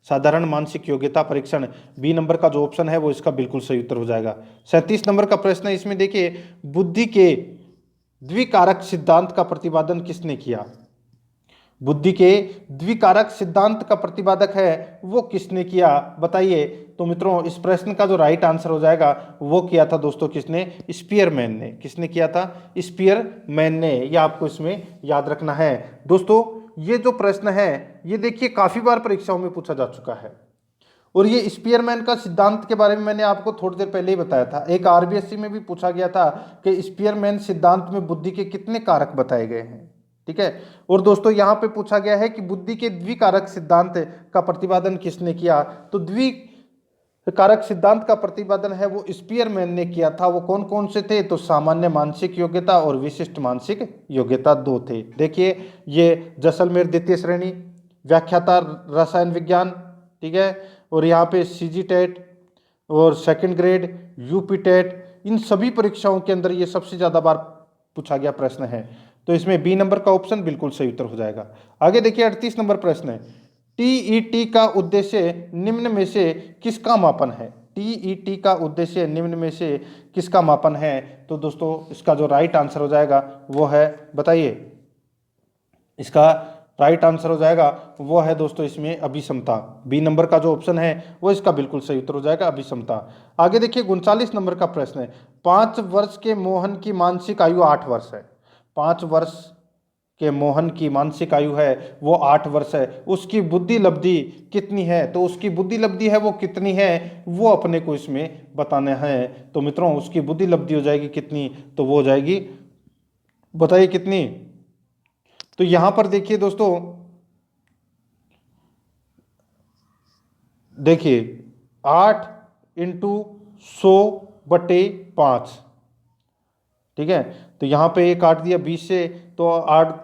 साधारण मानसिक योग्यता परीक्षण, बी नंबर का जो ऑप्शन है वो इसका बिल्कुल सही उत्तर हो जाएगा। 37 नंबर का प्रश्न है, इसमें देखिए, बुद्धि के द्विकारक सिद्धांत का प्रतिपादन किसने किया? बुद्धि के द्विकारक सिद्धांत का प्रतिपादक है वो किसने किया? बताइए। तो मित्रों इस प्रश्न का जो राइट आंसर हो जाएगा वो किया था दोस्तों किसने? स्पीयरमैन ने। किसने किया था? स्पीयरमैन ने। ये आपको इसमें याद रखना है दोस्तों। ये जो प्रश्न है ये देखिए काफी बार परीक्षाओं में पूछा जा चुका है, और ये स्पीयरमैन का सिद्धांत के बारे में मैंने आपको थोड़ी देर पहले ही बताया था। एक आरबीएससी में भी पूछा गया था कि स्पीयरमैन सिद्धांत में बुद्धि के कितने कारक बताए गए हैं। ठीक है, और दोस्तों यहाँ पे पूछा गया है कि बुद्धि के द्विकारक सिद्धांत का प्रतिपादन किसने किया? तो द्विकारक सिद्धांत का प्रतिपादन है वो स्पीयरमैन ने किया था। वो कौन कौन से थे? तो सामान्य मानसिक योग्यता और विशिष्ट मानसिक योग्यता, दो थे। देखिए, ये जैसलमेर द्वितीय श्रेणी, व्याख्याता रसायन विज्ञान, ठीक है, और यहाँ पे सीजी टेट और सेकंड ग्रेड, यूपी टेट, इन सभी परीक्षाओं के अंदर ये सबसे ज़्यादा बार पूछा गया प्रश्न है। तो इसमें बी नंबर का ऑप्शन बिल्कुल सही उत्तर हो जाएगा। आगे देखिए, 38 नंबर प्रश्न है, टीईटी का उद्देश्य निम्न में से किसका मापन है? टीईटी का उद्देश्य निम्न में से किसका मापन है? तो दोस्तों इसका जो राइट आंसर हो जाएगा वो है, बताइए, इसका राइट आंसर हो जाएगा वो है दोस्तों इसमें अभिक्षमता। बी नंबर का जो ऑप्शन है वो इसका बिल्कुल सही उत्तर हो जाएगा, अभिक्षमता। आगे देखिए, 39 नंबर का प्रश्न है, 5 वर्ष के मोहन की मानसिक आयु 8 वर्ष है। 5 वर्ष के मोहन की मानसिक आयु है वो 8 वर्ष है। उसकी बुद्धि लब्धि कितनी है? तो उसकी बुद्धि लब्धि है वो कितनी है वो अपने को इसमें बताना है। तो मित्रों उसकी बुद्धि लब्धि हो जाएगी कितनी? तो वो हो जाएगी, बताइए कितनी? तो यहां पर देखिए दोस्तों, देखिए 8 इंटू 100/5, ठीक है। तो यहाँ पे एक काट दिया 20 से, तो 8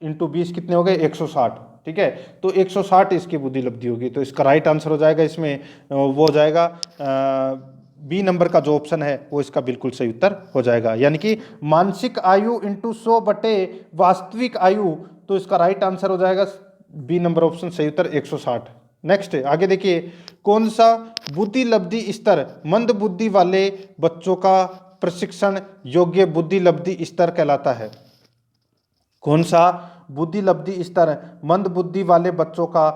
इंटू 20 कितने हो गए? 160, ठीक है। तो 160 इसकी बुद्धि लब्धि होगी। तो इसका राइट आंसर हो जाएगा इसमें वो हो जाएगा बी नंबर का जो ऑप्शन है वो इसका बिल्कुल सही उत्तर हो जाएगा, यानी कि मानसिक आयु इंटू 100 / वास्तविक आयु। तो इसका राइट आंसर हो जाएगा बी नंबर ऑप्शन सही उत्तर 160। नेक्स्ट आगे देखिए, कौन सा बुद्धि लब्धि स्तर मंद बुद्धि वाले बच्चों का प्रशिक्षण योग्य बुद्धि लब्धि स्तर कहलाता है? कौन सा बुद्धि लब्धि स्तर मंद बुद्धि वाले बच्चों का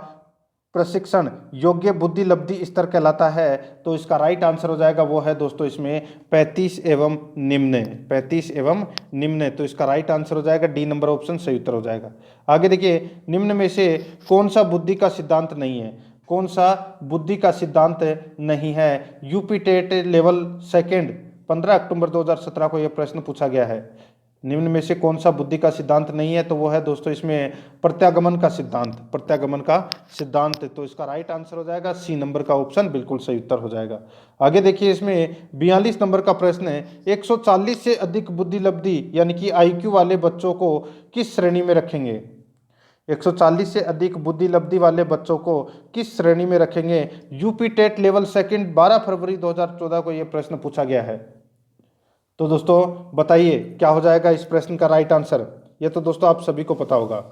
प्रशिक्षण योग्य बुद्धि लब्धि स्तर कहलाता है? तो इसका राइट आंसर हो जाएगा वो है दोस्तों इसमें 35 एवं निम्न। 35 एवं निम्न, तो इसका राइट आंसर हो जाएगा डी नंबर ऑप्शन सही उत्तर हो जाएगा। आगे देखिए, निम्न में से कौन सा बुद्धि का सिद्धांत नहीं है? कौन सा बुद्धि का सिद्धांत नहीं है? यूपी टेट लेवल सेकेंड 15 अक्टूबर 2017 को यह प्रश्न पूछा गया है। निम्न में से कौन सा बुद्धि का सिद्धांत नहीं है? तो वो है दोस्तों इसमें प्रत्यागमन का सिद्धांत, प्रत्यागमन का सिद्धांत। तो इसका राइट आंसर हो जाएगा सी नंबर का ऑप्शन बिल्कुल सही उत्तर हो जाएगा। आगे देखिए इसमें 42 नंबर का प्रश्न है, 140 से अधिक बुद्धि लब्धि यानी कि आईक्यू वाले बच्चों को किस श्रेणी में रखेंगे? 140 से अधिक बुद्धि लब्धि वाले बच्चों को किस श्रेणी में रखेंगे? यूपी टेट लेवल सेकंड 12 फरवरी 2014 को यह प्रश्न पूछा गया है। तो दोस्तों बताइए क्या हो जाएगा इस प्रश्न का राइट आंसर? ये तो दोस्तों आप सभी को पता होगा।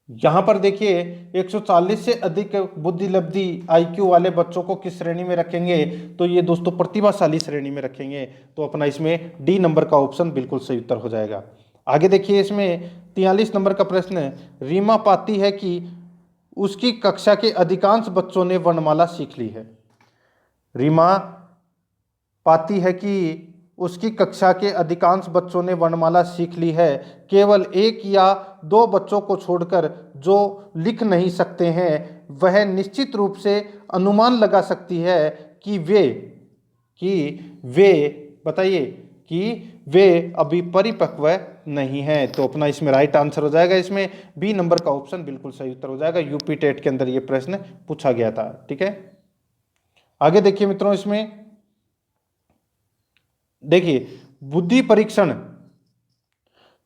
यहां पर देखिए 140 से अधिक बुद्धि लब्धि आईक्यू वाले बच्चों को किस श्रेणी में रखेंगे? तो ये दोस्तों प्रतिभाशाली श्रेणी में रखेंगे। तो अपना इसमें डी नंबर का ऑप्शन बिल्कुल सही उत्तर हो जाएगा। आगे देखिए इसमें 43 नंबर का प्रश्न है, रीमा पाती है कि उसकी कक्षा के अधिकांश बच्चों ने वर्णमाला सीख ली है। रीमा पाती है कि उसकी कक्षा के अधिकांश बच्चों ने वर्णमाला सीख ली है, केवल एक या दो बच्चों को छोड़कर जो लिख नहीं सकते हैं वह निश्चित रूप से अनुमान लगा सकती है कि वे बताइए कि वे अभी परिपक्व नहीं हैं। तो अपना इसमें राइट आंसर हो जाएगा इसमें बी नंबर का ऑप्शन बिल्कुल सही उत्तर हो जाएगा। यूपी टेट के अंदर यह प्रश्न पूछा गया था। ठीक है, आगे देखिए मित्रों, इसमें देखिए बुद्धि परीक्षण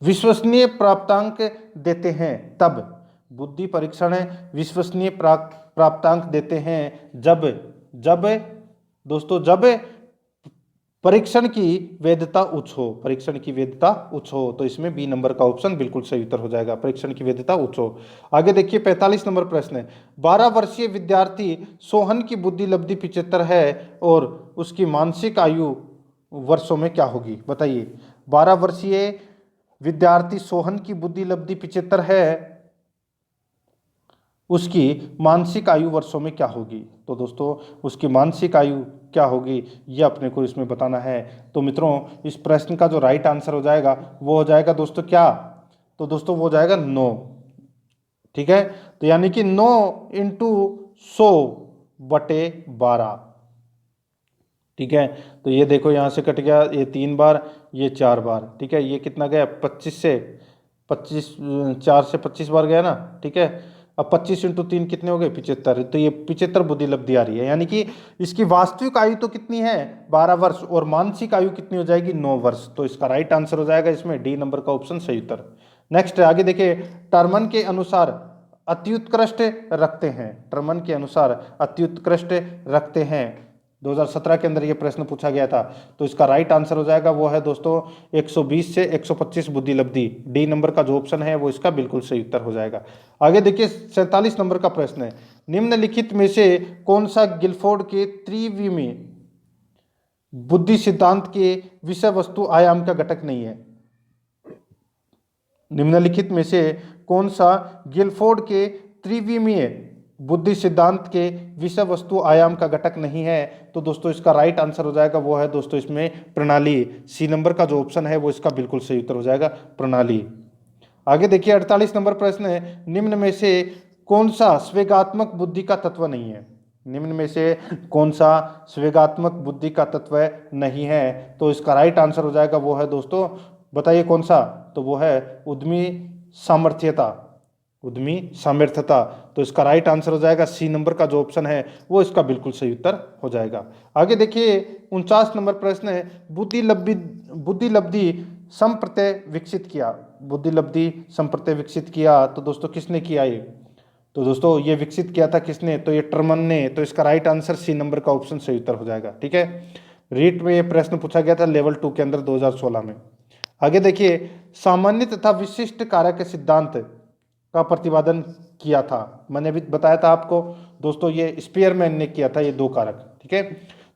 विश्वसनीय प्राप्तांक देते हैं तब, बुद्धि परीक्षण विश्वसनीय प्राप्तांक देते हैं जब दोस्तों जब परीक्षण की वैधता उच्च हो, परीक्षण की वैधता उच्च हो। तो इसमें बी नंबर का ऑप्शन बिल्कुल सही उत्तर हो जाएगा, परीक्षण की वैधता उच्च हो। आगे देखिए 45 नंबर प्रश्न है, 12 वर्षीय विद्यार्थी सोहन की बुद्धि लब्धि 75 है और उसकी मानसिक आयु वर्षों में क्या होगी? बताइए, 12 वर्षीय विद्यार्थी सोहन की बुद्धि लब्धि 75 है, उसकी मानसिक आयु वर्षों में क्या होगी? तो दोस्तों उसकी मानसिक आयु क्या होगी ये अपने को इसमें बताना है। तो मित्रों इस प्रश्न का जो राइट आंसर हो जाएगा वो हो जाएगा दोस्तों क्या? तो दोस्तों वो हो जाएगा 9। ठीक है, तो यानी कि 9 इंटू 100/12। ठीक है, तो ये देखो यहाँ से कट गया, ये 3 बार, ये 4 बार। ठीक है, ये कितना गया? 25 से 25, 4 से 25 बार गया ना। ठीक है, अब 25 इंटू 3 कितने हो गए? 75। तो ये 75 बुद्धि लब्धि आ रही है, यानी कि इसकी वास्तविक आयु तो कितनी है? 12 वर्ष, और मानसिक आयु कितनी हो जाएगी? 9 वर्ष। तो इसका राइट आंसर हो जाएगा इसमें डी नंबर का ऑप्शन सही उत्तर। नेक्स्ट आगे देखिए, टर्मन के अनुसार अत्युत्कृष्ट रखते हैं, टर्मन के अनुसार अत्युत्कृष्ट रखते हैं 2017 के अंदर ये प्रश्न पूछा गया था। तो इसका राइट आंसर हो जाएगा वो है दोस्तों 120 से 125 बुद्धि लब्धि। डी नंबर का जो ऑप्शन है वो इसका बिल्कुल सही उत्तर हो जाएगा। आगे देखिए 47 नंबर का प्रश्न है, निम्नलिखित में से कौन सा गिलफोर्ड के त्रिविमीय बुद्धि सिद्धांत के विषय वस्तु आयाम का घटक नहीं है? निम्नलिखित में से कौन सा गिलफोर्ड के त्रिविमीय बुद्धि सिद्धांत के विषय वस्तु आयाम का घटक नहीं है? तो दोस्तों इसका राइट आंसर हो जाएगा वो है दोस्तों इसमें प्रणाली। सी नंबर का जो ऑप्शन है वो इसका बिल्कुल सही उत्तर हो जाएगा, प्रणाली। आगे देखिए 48 नंबर प्रश्न है, निम्न में से कौन सा स्वेगात्मक बुद्धि का तत्व नहीं है? निम्न में से कौन सा स्वेगात्मक बुद्धि का तत्व नहीं है? तो इसका राइट आंसर हो जाएगा वो है दोस्तों, बताइए कौन सा? तो वो है उद्यमी सामर्थ्यता, उद्यमी सामर्थ्यता। तो इसका राइट आंसर हो जाएगा सी नंबर का जो ऑप्शन है वो इसका बिल्कुल सही उत्तर हो जाएगा। आगे देखिए 49 नंबर प्रश्न है, बुद्धि लब्धि संप्रत्यय विकसित किया, बुद्धि लब्धि संप्रत्यय विकसित किया। तो दोस्तों किसने किया ये? तो दोस्तों ये विकसित किया था किसने? तो ये टर्मन ने। तो इसका राइट आंसर सी नंबर का ऑप्शन सही उत्तर हो जाएगा। ठीक है, रीट में ये प्रश्न पूछा गया था लेवल 2 के अंदर 2016 में। आगे देखिए, सामान्य तथा विशिष्ट कारक सिद्धांत का प्रतिपादन किया था, मैंने भी बताया था आपको दोस्तों, ये स्पीयरमैन ने किया था, ये 2 कारक। ठीक है,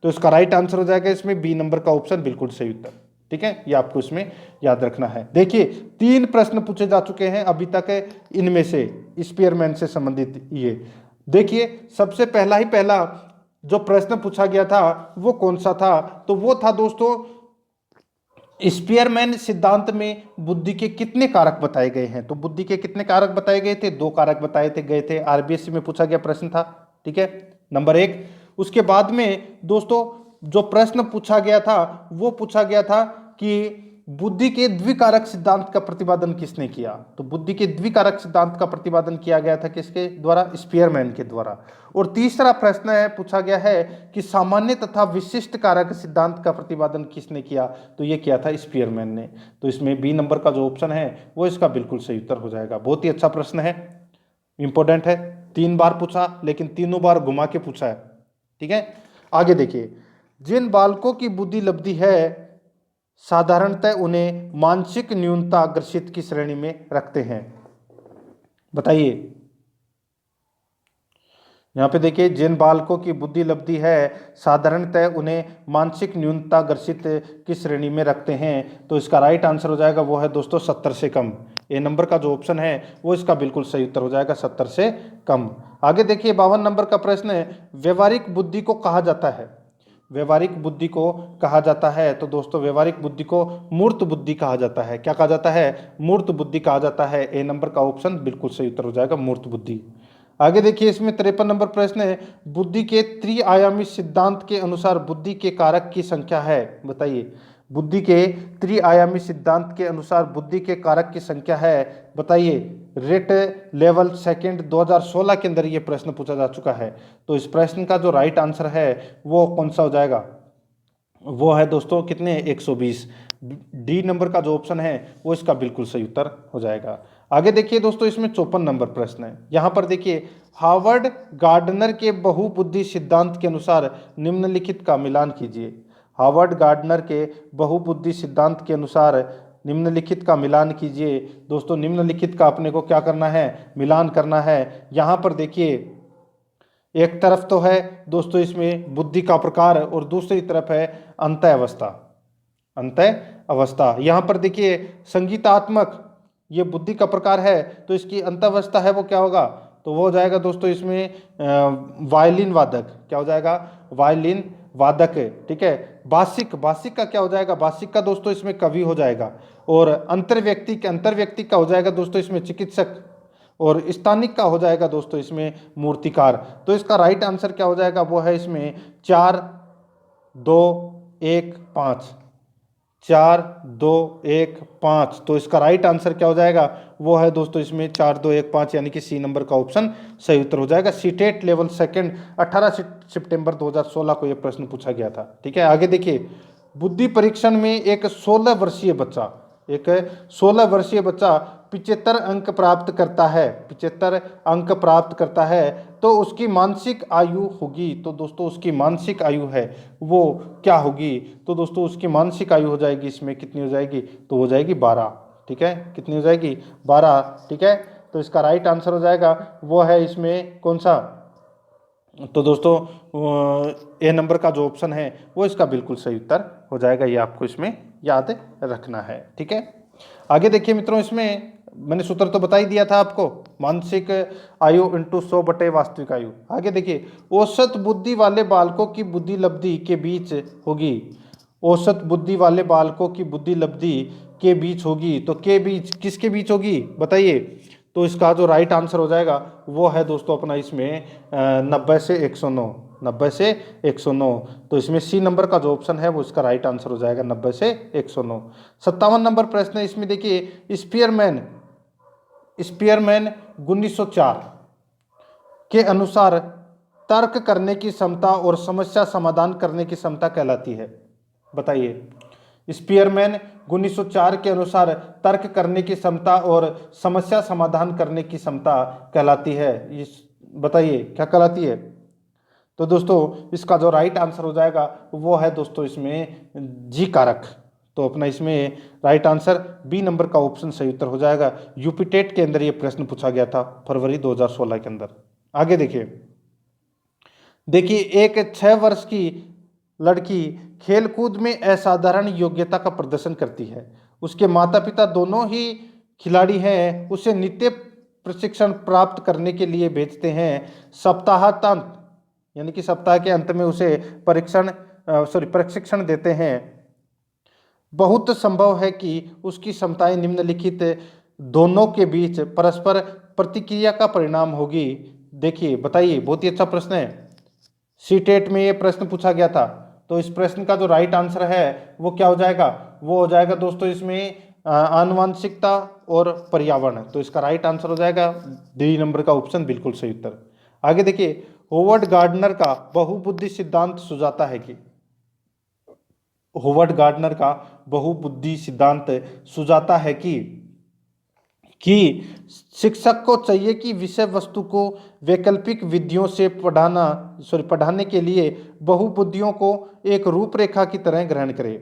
तो इसका राइट आंसर हो जाएगा इसमें बी नंबर का ऑप्शन बिल्कुल सही उत्तर। ठीक है, ये आपको इसमें याद रखना है। देखिए 3 प्रश्न पूछे जा चुके हैं अभी तक इनमें से स्पीयरमैन से संबंधित। ये देखिए सबसे पहला जो प्रश्न पूछा गया था वो कौन सा था? तो वो था दोस्तों, स्पीयरमैन सिद्धांत में बुद्धि के कितने कारक बताए गए हैं? तो बुद्धि के कितने कारक बताए गए थे? 2 कारक बताए गए थे। आरबीएससी में पूछा गया प्रश्न था। ठीक है, नंबर 1। उसके बाद में दोस्तों जो प्रश्न पूछा गया था वो पूछा गया था कि बुद्धि के द्विकारक सिद्धांत का प्रतिपादन किसने किया? तो बुद्धि के द्विकारक सिद्धांत का प्रतिपादन किया गया था किसके द्वारा? स्पीयरमैन के द्वारा। और तीसरा प्रश्न है, पूछा गया है कि सामान्य तथा विशिष्ट कारक सिद्धांत का प्रतिपादन किसने किया? तो ये किया था स्पीयरमैन ने। तो इसमें बी नंबर का जो ऑप्शन है वो इसका बिल्कुल सही उत्तर हो जाएगा। बहुत ही अच्छा प्रश्न है, इंपॉर्टेंट है, 3 बार पूछा लेकिन तीनों बार घुमा के पूछा है। ठीक है, आगे देखिए, जिन बालकों की बुद्धि लब्धि है साधारणतः उन्हें मानसिक न्यूनता ग्रसित की श्रेणी में रखते हैं। बताइए, यहाँ पे देखिए, जिन बालकों की बुद्धि लब्धि है साधारणतः उन्हें मानसिक न्यूनता ग्रसित की श्रेणी में रखते हैं। तो इसका राइट आंसर हो जाएगा वो है दोस्तों 70 से कम। ए नंबर का जो ऑप्शन है वो इसका बिल्कुल सही उत्तर हो जाएगा, 70 से कम। आगे देखिए, 52 नंबर का प्रश्न है, व्यवहारिक बुद्धि को कहा जाता है? व्यवहारिक बुद्धि को कहा जाता है तो दोस्तों व्यवहारिक बुद्धि को मूर्त बुद्धि कहा जाता है। क्या कहा जाता है? मूर्त बुद्धि कहा जाता है। ए नंबर का ऑप्शन बिल्कुल सही उत्तर हो जाएगा, मूर्त बुद्धि। आगे देखिए, इसमें 53 नंबर प्रश्न है, बुद्धि के त्रिआयामी सिद्धांत के अनुसार बुद्धि के कारक की संख्या है। बताइए, बुद्धि के त्रिआयामी सिद्धांत के अनुसार बुद्धि के कारक की संख्या है। बताइए, रेट लेवल सेकंड 2016 के अंदर ये प्रश्न पूछा जा चुका है। तो इस प्रश्न का जो राइट आंसर है वो कौन सा हो जाएगा? वो है दोस्तों कितने? 120। डी नंबर का जो ऑप्शन है वो इसका बिल्कुल सही उत्तर हो जाएगा। आगे देखिए दोस्तों, इसमें 54 नंबर प्रश्न है। यहाँ पर देखिए, हार्वर्ड गार्डनर के बहुबुद्धि सिद्धांत के अनुसार निम्नलिखित का मिलान कीजिए। हार्वर्ड गार्डनर के बहुबुद्धि सिद्धांत के अनुसार निम्नलिखित का मिलान कीजिए। दोस्तों निम्नलिखित का अपने को क्या करना है? मिलान करना है। यहाँ पर देखिए, एक तरफ तो है दोस्तों इसमें बुद्धि का प्रकार और दूसरी तरफ है अंतः अवस्था। अंतः अवस्था, यहाँ पर देखिए संगीतात्मक ये बुद्धि का प्रकार है तो इसकी अंतः अवस्था है वो क्या होगा? तो वो हो जाएगा दोस्तों इसमें वायलिन वादक। क्या हो जाएगा? वायलिन वादक। ठीक है, भाषिक, भाषिक का क्या हो जाएगा? भाषिक का दोस्तों इसमें कवि हो जाएगा। और अंतर्व्यक्ति का हो जाएगा दोस्तों इसमें चिकित्सक। और स्थानिक का हो जाएगा दोस्तों इसमें मूर्तिकार। तो इसका राइट आंसर क्या हो जाएगा? वो है इसमें 4 2 1 5। 4 2 1 5। तो इसका राइट आंसर क्या हो जाएगा? वो है दोस्तों इसमें 4 2 1 5, यानी कि सी नंबर का ऑप्शन सही उत्तर हो जाएगा। सीटेट लेवल सेकंड 18 सितंबर 2016 को यह प्रश्न पूछा गया था। ठीक है, आगे देखिए, बुद्धि परीक्षण में एक 16 वर्षीय बच्चा 75 अंक प्राप्त करता है, 75 अंक प्राप्त करता है तो उसकी मानसिक आयु होगी। तो दोस्तों उसकी मानसिक आयु है वो क्या होगी? तो दोस्तों उसकी मानसिक आयु हो जाएगी इसमें कितनी हो जाएगी? तो हो जाएगी 12। ठीक है, कितनी हो जाएगी? 12। ठीक है, तो इसका राइट आंसर हो जाएगा वो है इसमें कौन सा? तो दोस्तों ए नंबर का जो ऑप्शन है वो इसका बिल्कुल सही उत्तर हो जाएगा। ये आपको इसमें याद रखना है। ठीक है, आगे देखिए मित्रों, इसमें मैंने सूत्र तो बता ही दिया था आपको, मानसिक आयु इंटू 100 बटे वास्तविक आयु। आगे देखिए, औसत बुद्धि वाले बालकों की बुद्धि लब्धि के बीच होगी। औसत बुद्धि वाले बालकों की बुद्धि लब्धि के बीच होगी। तो के बीच किसके बीच होगी? बताइए। तो इसका जो राइट आंसर हो जाएगा वो है दोस्तों अपना इसमें 90 से 109। 90 से 109। तो इसमें सी नंबर का जो ऑप्शन है वो इसका राइट आंसर हो जाएगा 90 से 109। 57 नंबर प्रश्न है, इसमें देखिए, स्पीयरमैन 1904 के अनुसार तर्क करने की क्षमता और समस्या समाधान करने की क्षमता कहलाती है। बताइए, स्पीयरमैन 1904 के अनुसार तर्क करने की क्षमता और समस्या समाधान करने की क्षमता कहलाती है। बताइए क्या कहलाती है? तो दोस्तों इसका जो राइट आंसर हो जाएगा वो है दोस्तों इसमें जी कारक। तो अपना इसमें राइट आंसर बी नंबर का ऑप्शन सही उत्तर हो जाएगा। यूपीटेट के अंदर ये प्रश्न पूछा गया था फरवरी 2016 के अंदर। आगे देखिए, एक 6 वर्ष की लड़की खेलकूद में असाधारण योग्यता का प्रदर्शन करती है। उसके माता पिता दोनों ही खिलाड़ी हैं। उसे नित्य प्रशिक्षण प्राप्त करने के लिए भेजते हैं। सप्ताहांत यानी कि सप्ताह के अंत में उसे प्रशिक्षण देते हैं। बहुत संभव है कि उसकी क्षमताएं निम्नलिखित दोनों के बीच परस्पर प्रतिक्रिया का परिणाम होगी। देखिए, बताइए, बहुत ही अच्छा प्रश्न है। सीटेट में ये प्रश्न पूछा गया था। तो इस प्रश्न का जो राइट आंसर है वो क्या हो जाएगा, वो हो जाएगा दोस्तों इसमें आनुवांशिकता और पर्यावरण। तो इसका राइट आंसर हो जाएगा डी नंबर का ऑप्शन बिल्कुल सही उत्तर। आगे देखिए, होवर्ड गार्डनर का बहुबुद्धि सिद्धांत सुझाता है कि, होवर्ड गार्डनर का बहुबुद्धि सिद्धांत सुझाता है कि शिक्षक को चाहिए कि विषय वस्तु को वैकल्पिक विधियों से पढ़ाने के लिए बहुबुद्धियों को एक रूपरेखा की तरह ग्रहण करे।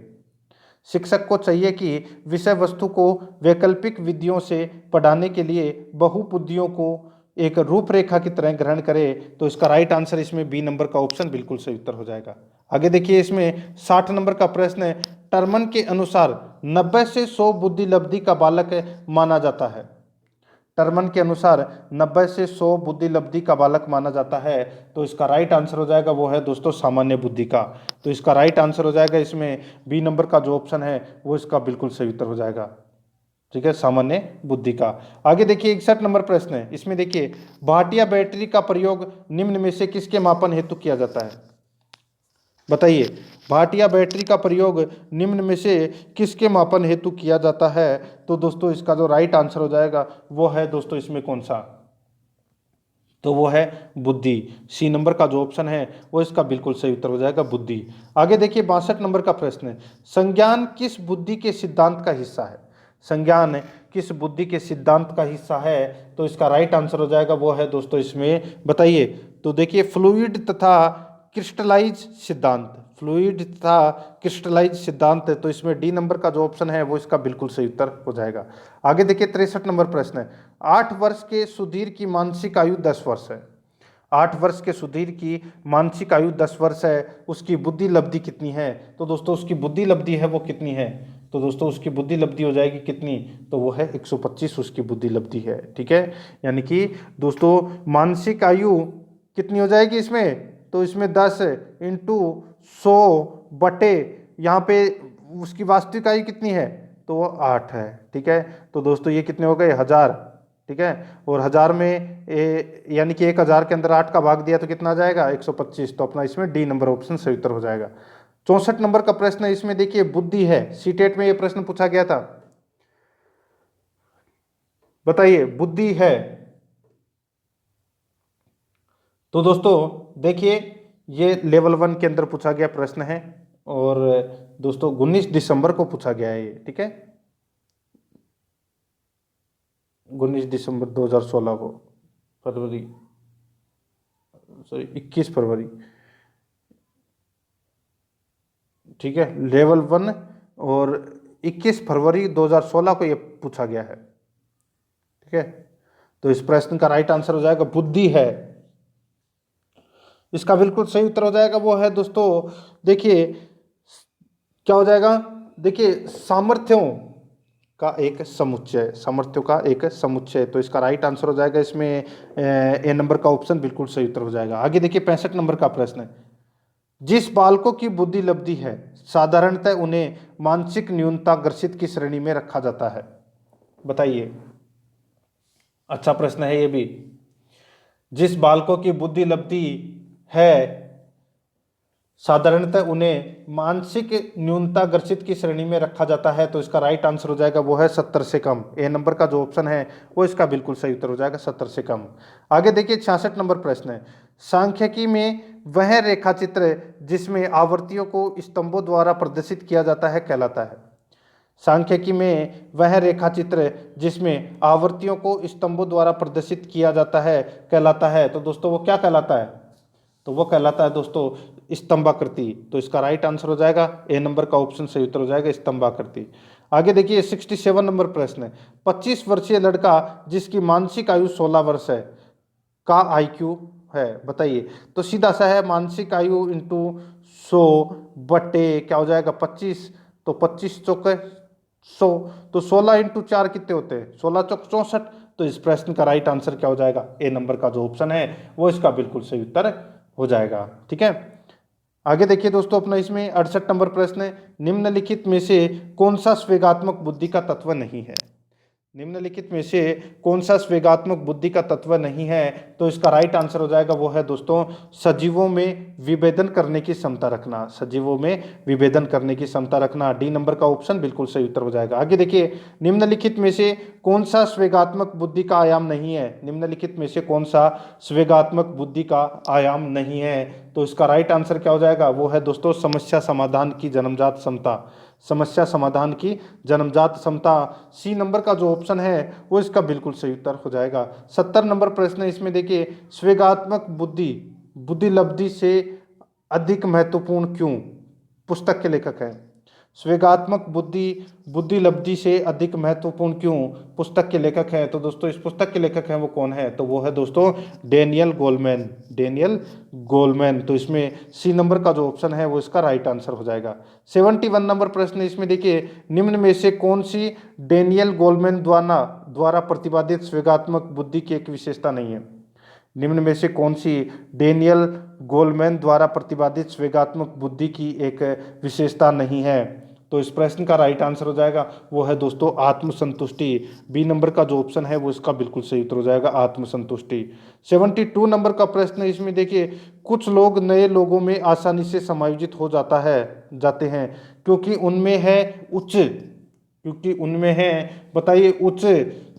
शिक्षक को चाहिए कि विषय वस्तु को वैकल्पिक विधियों से पढ़ाने के लिए बहुबुद्धियों को एक रूपरेखा की तरह ग्रहण करे। तो इसका राइट आंसर इसमें बी नंबर का ऑप्शन बिल्कुल सही उत्तर हो जाएगा। आगे देखिए, इसमें 60 नंबर का प्रश्न है, टर्मन के अनुसार 90 से 100 बुद्धि लब्धि का बालक माना जाता है। टर्मन के अनुसार 90 से 100 बुद्धि लब्धि का बालक माना जाता है। तो इसका राइट आंसर हो जाएगा वो है दोस्तों सामान्य बुद्धि का। तो इसका राइट आंसर हो जाएगा इसमें बी नंबर का जो ऑप्शन है वो इसका बिल्कुल सही उत्तर हो जाएगा। ठीक है, सामान्य बुद्धि का। आगे देखिए 61 नंबर प्रश्न है, इसमें देखिए, भाटिया बैटरी का प्रयोग निम्न में से किसके मापन हेतु किया जाता है? बताइए, भाटिया बैटरी का प्रयोग निम्न में से किसके मापन हेतु किया जाता है? तो दोस्तों इसका जो राइट आंसर हो जाएगा वो है दोस्तों इसमें कौन सा, तो वो है बुद्धि। सी नंबर का जो ऑप्शन है वो इसका बिल्कुल सही उत्तर हो जाएगा बुद्धि। आगे देखिए 62 नंबर का प्रश्न है, संज्ञान किस बुद्धि के सिद्धांत का हिस्सा है? संज्ञान किस बुद्धि के सिद्धांत का हिस्सा है? तो इसका राइट आंसर हो जाएगा वो है दोस्तों इसमें, बताइए, तो देखिए फ्लूइड तथा क्रिस्टलाइज सिद्धांत, फ्लूइड तथा क्रिस्टलाइज सिद्धांत। तो इसमें डी नंबर का जो ऑप्शन है वो इसका बिल्कुल सही उत्तर हो जाएगा। आगे देखिए 63 नंबर प्रश्न है, 8 वर्ष के सुधीर की मानसिक आयु 10 वर्ष है। 8 वर्ष के सुधीर की मानसिक आयु 10 वर्ष है, उसकी बुद्धि लब्धि कितनी है? तो दोस्तों उसकी बुद्धि लब्धि है वो कितनी है? तो दोस्तों उसकी बुद्धि लब्धि हो जाएगी कितनी, तो वो है 125 उसकी बुद्धि लब्धि है। ठीक है, यानी कि दोस्तों मानसिक आयु कितनी हो जाएगी इसमें, तो इसमें 10 इंटू 100 बटे यहाँ पे उसकी वास्तविक आयु कितनी है, तो वो 8 है। ठीक है, तो दोस्तों ये कितने हो गए 1000। ठीक है, और 1000 में यानी कि 1000 के अंदर 8 का भाग दिया तो कितना आ जाएगा 125। तो अपना इसमें डी नंबर ऑप्शन सही उत्तर हो जाएगा। 64 नंबर का प्रश्न है, इसमें देखिए बुद्धि है, सीटेट में ये प्रश्न पूछा गया था। बताइए बुद्धि है, तो दोस्तों देखिए ये लेवल 1 के अंदर पूछा गया प्रश्न है और दोस्तों 19 दिसंबर को पूछा गया है ये। ठीक है, 19 दिसंबर 2016 को, फरवरी, सॉरी 21 फरवरी। ठीक है, लेवल 1 और 21 फरवरी 2016 को ये पूछा गया है। ठीक है, तो इस प्रश्न का राइट आंसर हो जाएगा बुद्धि है। इसका बिल्कुल सही उत्तर हो जाएगा वो है दोस्तों, देखिए क्या हो जाएगा, देखिए सामर्थ्यों का एक समुच्चय, सामर्थ्यों का एक समुच्चय। तो इसका राइट आंसर हो जाएगा इसमें ए नंबर का ऑप्शन बिल्कुल सही उत्तर हो जाएगा। आगे देखिए 65 नंबर का प्रश्न है, जिस बालकों की बुद्धि लब्धि है साधारणतः उन्हें मानसिक न्यूनता ग्रसित की श्रेणी में रखा जाता है। बताइए, अच्छा प्रश्न है ये भी। जिस बालकों की बुद्धि लब्धि है साधारणतः उन्हें मानसिक न्यूनता ग्रसित की श्रेणी में रखा जाता है। तो इसका राइट आंसर हो जाएगा वो है 70 से कम। ए नंबर का जो ऑप्शन है वो इसका बिल्कुल सही उत्तर हो जाएगा 70 से कम। आगे देखिए 66 नंबर प्रश्न है, सांख्यिकी में वह रेखा चित्र जिसमें आवर्तियों को स्तंभों द्वारा प्रदर्शित किया जाता है कहलाता है। सांख्यिकी में वह रेखा चित्र जिसमें आवर्तियों को स्तंभों द्वारा प्रदर्शित किया जाता है कहलाता है। तो दोस्तों वो क्या कहलाता है, तो वो कहलाता है दोस्तों स्तंभाकृति। तो इसका राइट आंसर हो जाएगा ए नंबर का ऑप्शन सही उत्तर हो जाएगा स्तंभाकृति। आगे देखिए 67 नंबर प्रश्न है, 25 वर्षीय लड़का जिसकी मानसिक आयु 16 वर्ष है का IQ है। बताइए, तो सीधा सा है मानसिक आयु इंटू 100 बटे क्या हो जाएगा 25, तो 25 चौके 100, तो 16 इंटू 4 कितने होते हैं 16 चौक 64। तो इस प्रश्न का राइट आंसर क्या हो जाएगा, ए नंबर का जो ऑप्शन है वो इसका बिल्कुल सही उत्तर हो जाएगा। ठीक है, आगे देखिए दोस्तों अपना इसमें 68 नंबर प्रश्न है, निम्नलिखित में से कौन सा स्वेगात्मक बुद्धि का तत्व नहीं है। निम्नलिखित में से कौन सा स्वेगात्मक बुद्धि का तत्व नहीं है? तो इसका राइट आंसर हो जाएगा वो है दोस्तों सजीवों में विभेदन करने की क्षमता रखना। सजीवों में विभेदन करने की क्षमता रखना, डी नंबर का ऑप्शन बिल्कुल सही उत्तर हो जाएगा। आगे देखिए, निम्नलिखित में से कौन सा स्वेगात्मक बुद्धि का आयाम नहीं है? निम्नलिखित में से कौन सा स्वेगात्मक बुद्धि का आयाम नहीं है? तो इसका राइट आंसर क्या हो जाएगा? वो है दोस्तों समस्या समाधान की जन्मजात क्षमता। समस्या समाधान की जन्मजात क्षमता, सी नंबर का जो ऑप्शन है वो इसका बिल्कुल सही उत्तर हो जाएगा। 70 नंबर प्रश्न है, इसमें देखिए स्वेगात्मक बुद्धि बुद्धि लब्धि से अधिक महत्वपूर्ण क्यों? पुस्तक के लेखक हैं। स्वेगात्मक बुद्धि बुद्धि लब्धि से अधिक महत्वपूर्ण क्यों? पुस्तक के लेखक हैं। तो दोस्तों इस पुस्तक के लेखक हैं वो कौन है? तो वो है दोस्तों डेनियल गोलमैन। Daniel Goleman. तो इसमें सी नंबर का जो ऑप्शन है वो इसका राइट आंसर हो जाएगा। 71 नंबर प्रश्न, इसमें देखिए निम्न में से कौन सी डेनियल गोलमैन द्वारा प्रतिपादित स्वेगात्मक बुद्धि की एक विशेषता नहीं है? निम्न में से कौन सी डेनियल गोलमैन द्वारा प्रतिपादित स्वेगात्मक बुद्धि की एक विशेषता नहीं है? तो इस प्रश्न का राइट आंसर हो जाएगा वो है दोस्तों आत्मसंतुष्टि। बी नंबर का जो ऑप्शन है वो इसका बिल्कुल सही उत्तर हो जाएगा आत्मसंतुष्टि। 72 नंबर का प्रश्न, इसमें देखिए कुछ लोग नए लोगों में आसानी से समायोजित हो जाते हैं क्योंकि उनमें है बताइए उच्च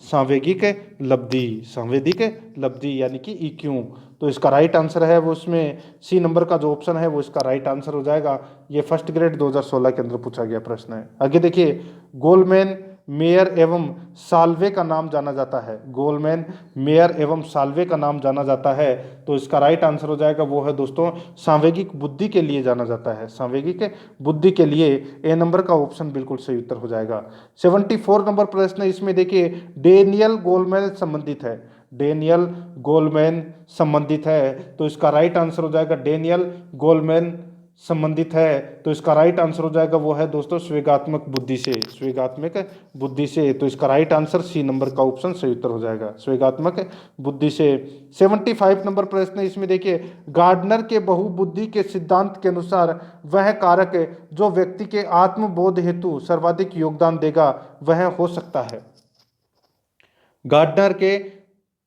सांवेगिक लब्धि। सांवेदिक लब्धि यानी कि ईक्यू। तो इसका राइट आंसर है वो उसमें सी नंबर का जो ऑप्शन है वो इसका राइट आंसर हो जाएगा। ये फर्स्ट ग्रेड 2016 के अंदर पूछा गया प्रश्न है। आगे देखिए, गोलमैन मेयर एवं साल्वे का नाम जाना जाता है। गोलमैन मेयर एवं साल्वे का नाम जाना जाता है। तो इसका राइट आंसर हो जाएगा वो है दोस्तों सांवेगिक बुद्धि के लिए जाना जाता है। सांवेगिक बुद्धि के लिए ए नंबर का ऑप्शन बिल्कुल सही उत्तर हो जाएगा। 74 नंबर प्रश्न, इसमें देखिए डेनियल गोलमैन संबंधित है। डेनियल गोलमैन संबंधित है। तो इसका राइट आंसर हो जाएगा डेनियल गोलमैन संबंधित है। तो इसका राइट आंसर हो जाएगा वो है दोस्तों स्वेगात्मक बुद्धि से। स्वेगात्मक बुद्धि से। तो इसका राइट आंसर सी नंबर का ऑप्शन सही उत्तर हो जाएगा स्वेगात्मक बुद्धि से। 75 नंबर प्रश्न, इसमें देखिए गार्डनर के बहुबुद्धि के सिद्धांत के अनुसार वह कारक जो व्यक्ति के आत्मबोध हेतु सर्वाधिक योगदान देगा वह हो सकता है।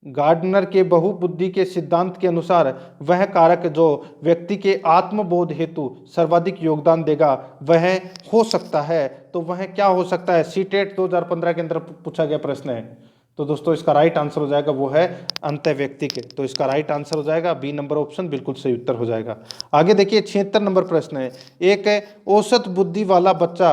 गार्डनर के बहुबुद्धि के सिद्धांत के अनुसार वह कारक जो व्यक्ति के आत्मबोध हेतु सर्वाधिक योगदान देगा वह हो सकता है। तो वह क्या हो सकता है? सीटेट 2015 के अंदर पूछा गया प्रश्न है। तो दोस्तों इसका राइट आंसर हो जाएगा वो है अंतर्वैयक्तिक। तो इसका राइट आंसर हो जाएगा बी नंबर ऑप्शन बिल्कुल सही उत्तर हो जाएगा। आगे देखिए 76 नंबर प्रश्न है, एक औसत बुद्धि वाला बच्चा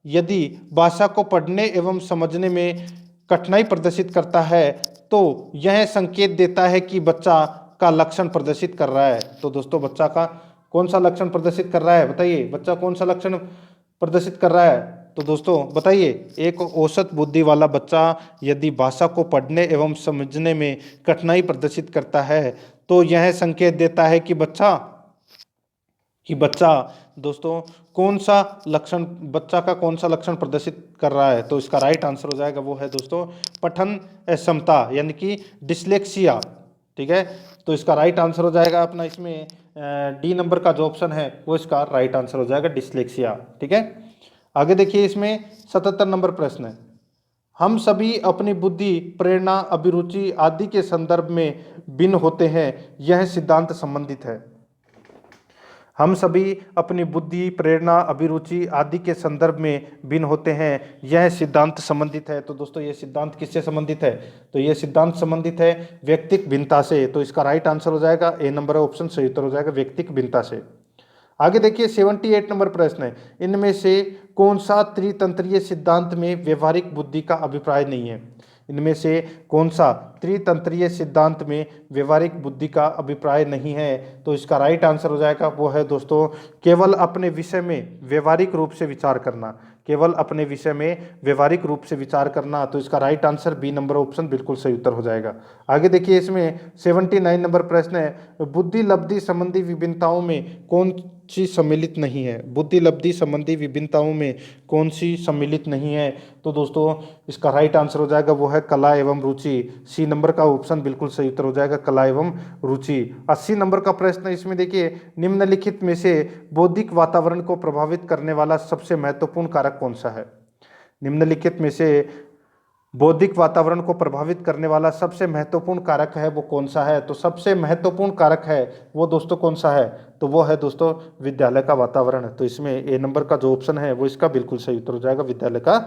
यदि भाषा को पढ़ने एवं समझने में कठिनाई प्रदर्शित करता है तो यह संकेत देता है कि बच्चा का लक्षण प्रदर्शित कर रहा है। तो दोस्तों बच्चा का कौन सा लक्षण प्रदर्शित कर रहा है? बताइए बच्चा कौन सा लक्षण प्रदर्शित कर रहा है? तो दोस्तों बताइए, एक औसत बुद्धि वाला बच्चा यदि भाषा को पढ़ने एवं समझने में कठिनाई प्रदर्शित करता है तो यह संकेत देता है कि बच्चा दोस्तों बच्चा का कौन सा लक्षण प्रदर्शित कर रहा है? तो इसका राइट आंसर हो जाएगा वो है दोस्तों पठन अक्षमता यानी कि डिसलेक्सिया। ठीक है, तो इसका राइट आंसर हो जाएगा अपना इसमें डी नंबर का जो ऑप्शन है वो इसका राइट आंसर हो जाएगा डिसलेक्सिया। ठीक है, आगे देखिए इसमें 77 नंबर प्रश्न है, हम सभी अपनी बुद्धि प्रेरणा अभिरुचि आदि के संदर्भ में भिन्न होते हैं, यह सिद्धांत संबंधित है। हम सभी अपनी बुद्धि प्रेरणा अभिरुचि आदि के संदर्भ में भिन्न होते हैं, यह सिद्धांत संबंधित है। तो दोस्तों ये सिद्धांत किससे संबंधित है? तो ये सिद्धांत संबंधित है व्यक्तिक भिन्नता से। तो इसका राइट आंसर हो जाएगा ए नंबर ऑप्शन सही उत्तर हो जाएगा व्यक्तिक भिन्नता से। आगे देखिए 78 नंबर प्रश्न है, इनमें से कौन सा त्रितंत्रीय सिद्धांत में व्यवहारिक बुद्धि का अभिप्राय नहीं है? इनमें से कौन सा त्रितंत्रीय सिद्धांत में व्यवहारिक बुद्धि का अभिप्राय नहीं है? तो इसका राइट आंसर हो जाएगा वो है दोस्तों केवल अपने विषय में व्यवहारिक रूप से विचार करना। केवल अपने विषय में व्यवहारिक रूप से विचार करना। तो इसका right answer B number option बिल्कुल सही उत्तर हो जाएगा। आगे देखिए इसमें 79 नंबर प्रश्न है, बुद्धि लब्धि संबंधी विभिन्नताओं में कौन सी सम्मिलित नहीं है? बुद्धि लब्धि संबंधी विभिन्नताओं में कौन सी सम्मिलित नहीं है? तो दोस्तों इसका राइट आंसर हो जाएगा वो है कला एवं रुचि। सी नंबर का ऑप्शन बिल्कुल सही उत्तर हो जाएगा कला एवं रुचि। 80 नंबर का प्रश्न है, इसमें देखिए निम्नलिखित में से बौद्धिक वातावरण को प्रभावित करने वाला सबसे महत्वपूर्ण कारक कौन सा है? निम्नलिखित में से बौद्धिक वातावरण को प्रभावित करने वाला सबसे महत्वपूर्ण कारक है वो कौन सा है? तो सबसे महत्वपूर्ण कारक है वो दोस्तों कौन सा है? तो वो है दोस्तों विद्यालय का वातावरण। तो इसमें ए नंबर का जो ऑप्शन है वो इसका बिल्कुल सही उत्तर हो जाएगा, विद्यालय का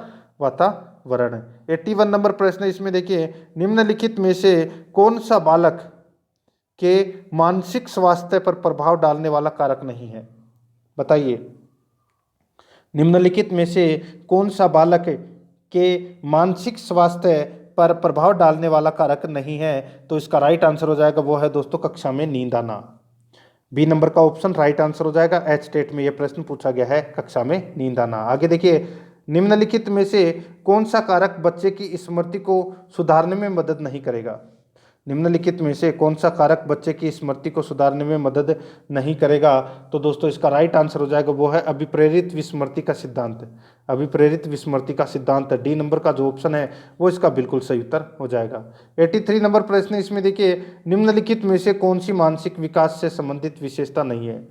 वातावरण। 81 नंबर प्रश्न, इसमें देखिए, निम्नलिखित में से कौन सा बालक के मानसिक स्वास्थ्य पर प्रभाव डालने वाला कारक नहीं है? बताइए, निम्नलिखित में से कौन सा बालक के मानसिक स्वास्थ्य पर प्रभाव डालने वाला कारक नहीं है? तो इसका राइट आंसर हो जाएगा वो है दोस्तों कक्षा में नींद आना। बी नंबर का ऑप्शन राइट आंसर हो जाएगा। एच स्टेट में यह प्रश्न पूछा गया है, कक्षा में नींद आना। आगे देखिए, निम्नलिखित में से कौन सा कारक बच्चे की स्मृति को सुधारने में मदद नहीं करेगा? निम्नलिखित में से कौन सा कारक बच्चे की स्मृति को सुधारने में मदद नहीं करेगा? तो दोस्तों इसका राइट आंसर हो जाएगा वो है अभिप्रेरित विस्मृति का सिद्धांत। अभिप्रेरित विस्मृति का सिद्धांत, डी नंबर का जो ऑप्शन है वो इसका बिल्कुल सही उत्तर हो जाएगा। 83 नंबर प्रश्न, इसमें देखिए, निम्नलिखित में से कौन सी मानसिक विकास से संबंधित विशेषता नहीं है?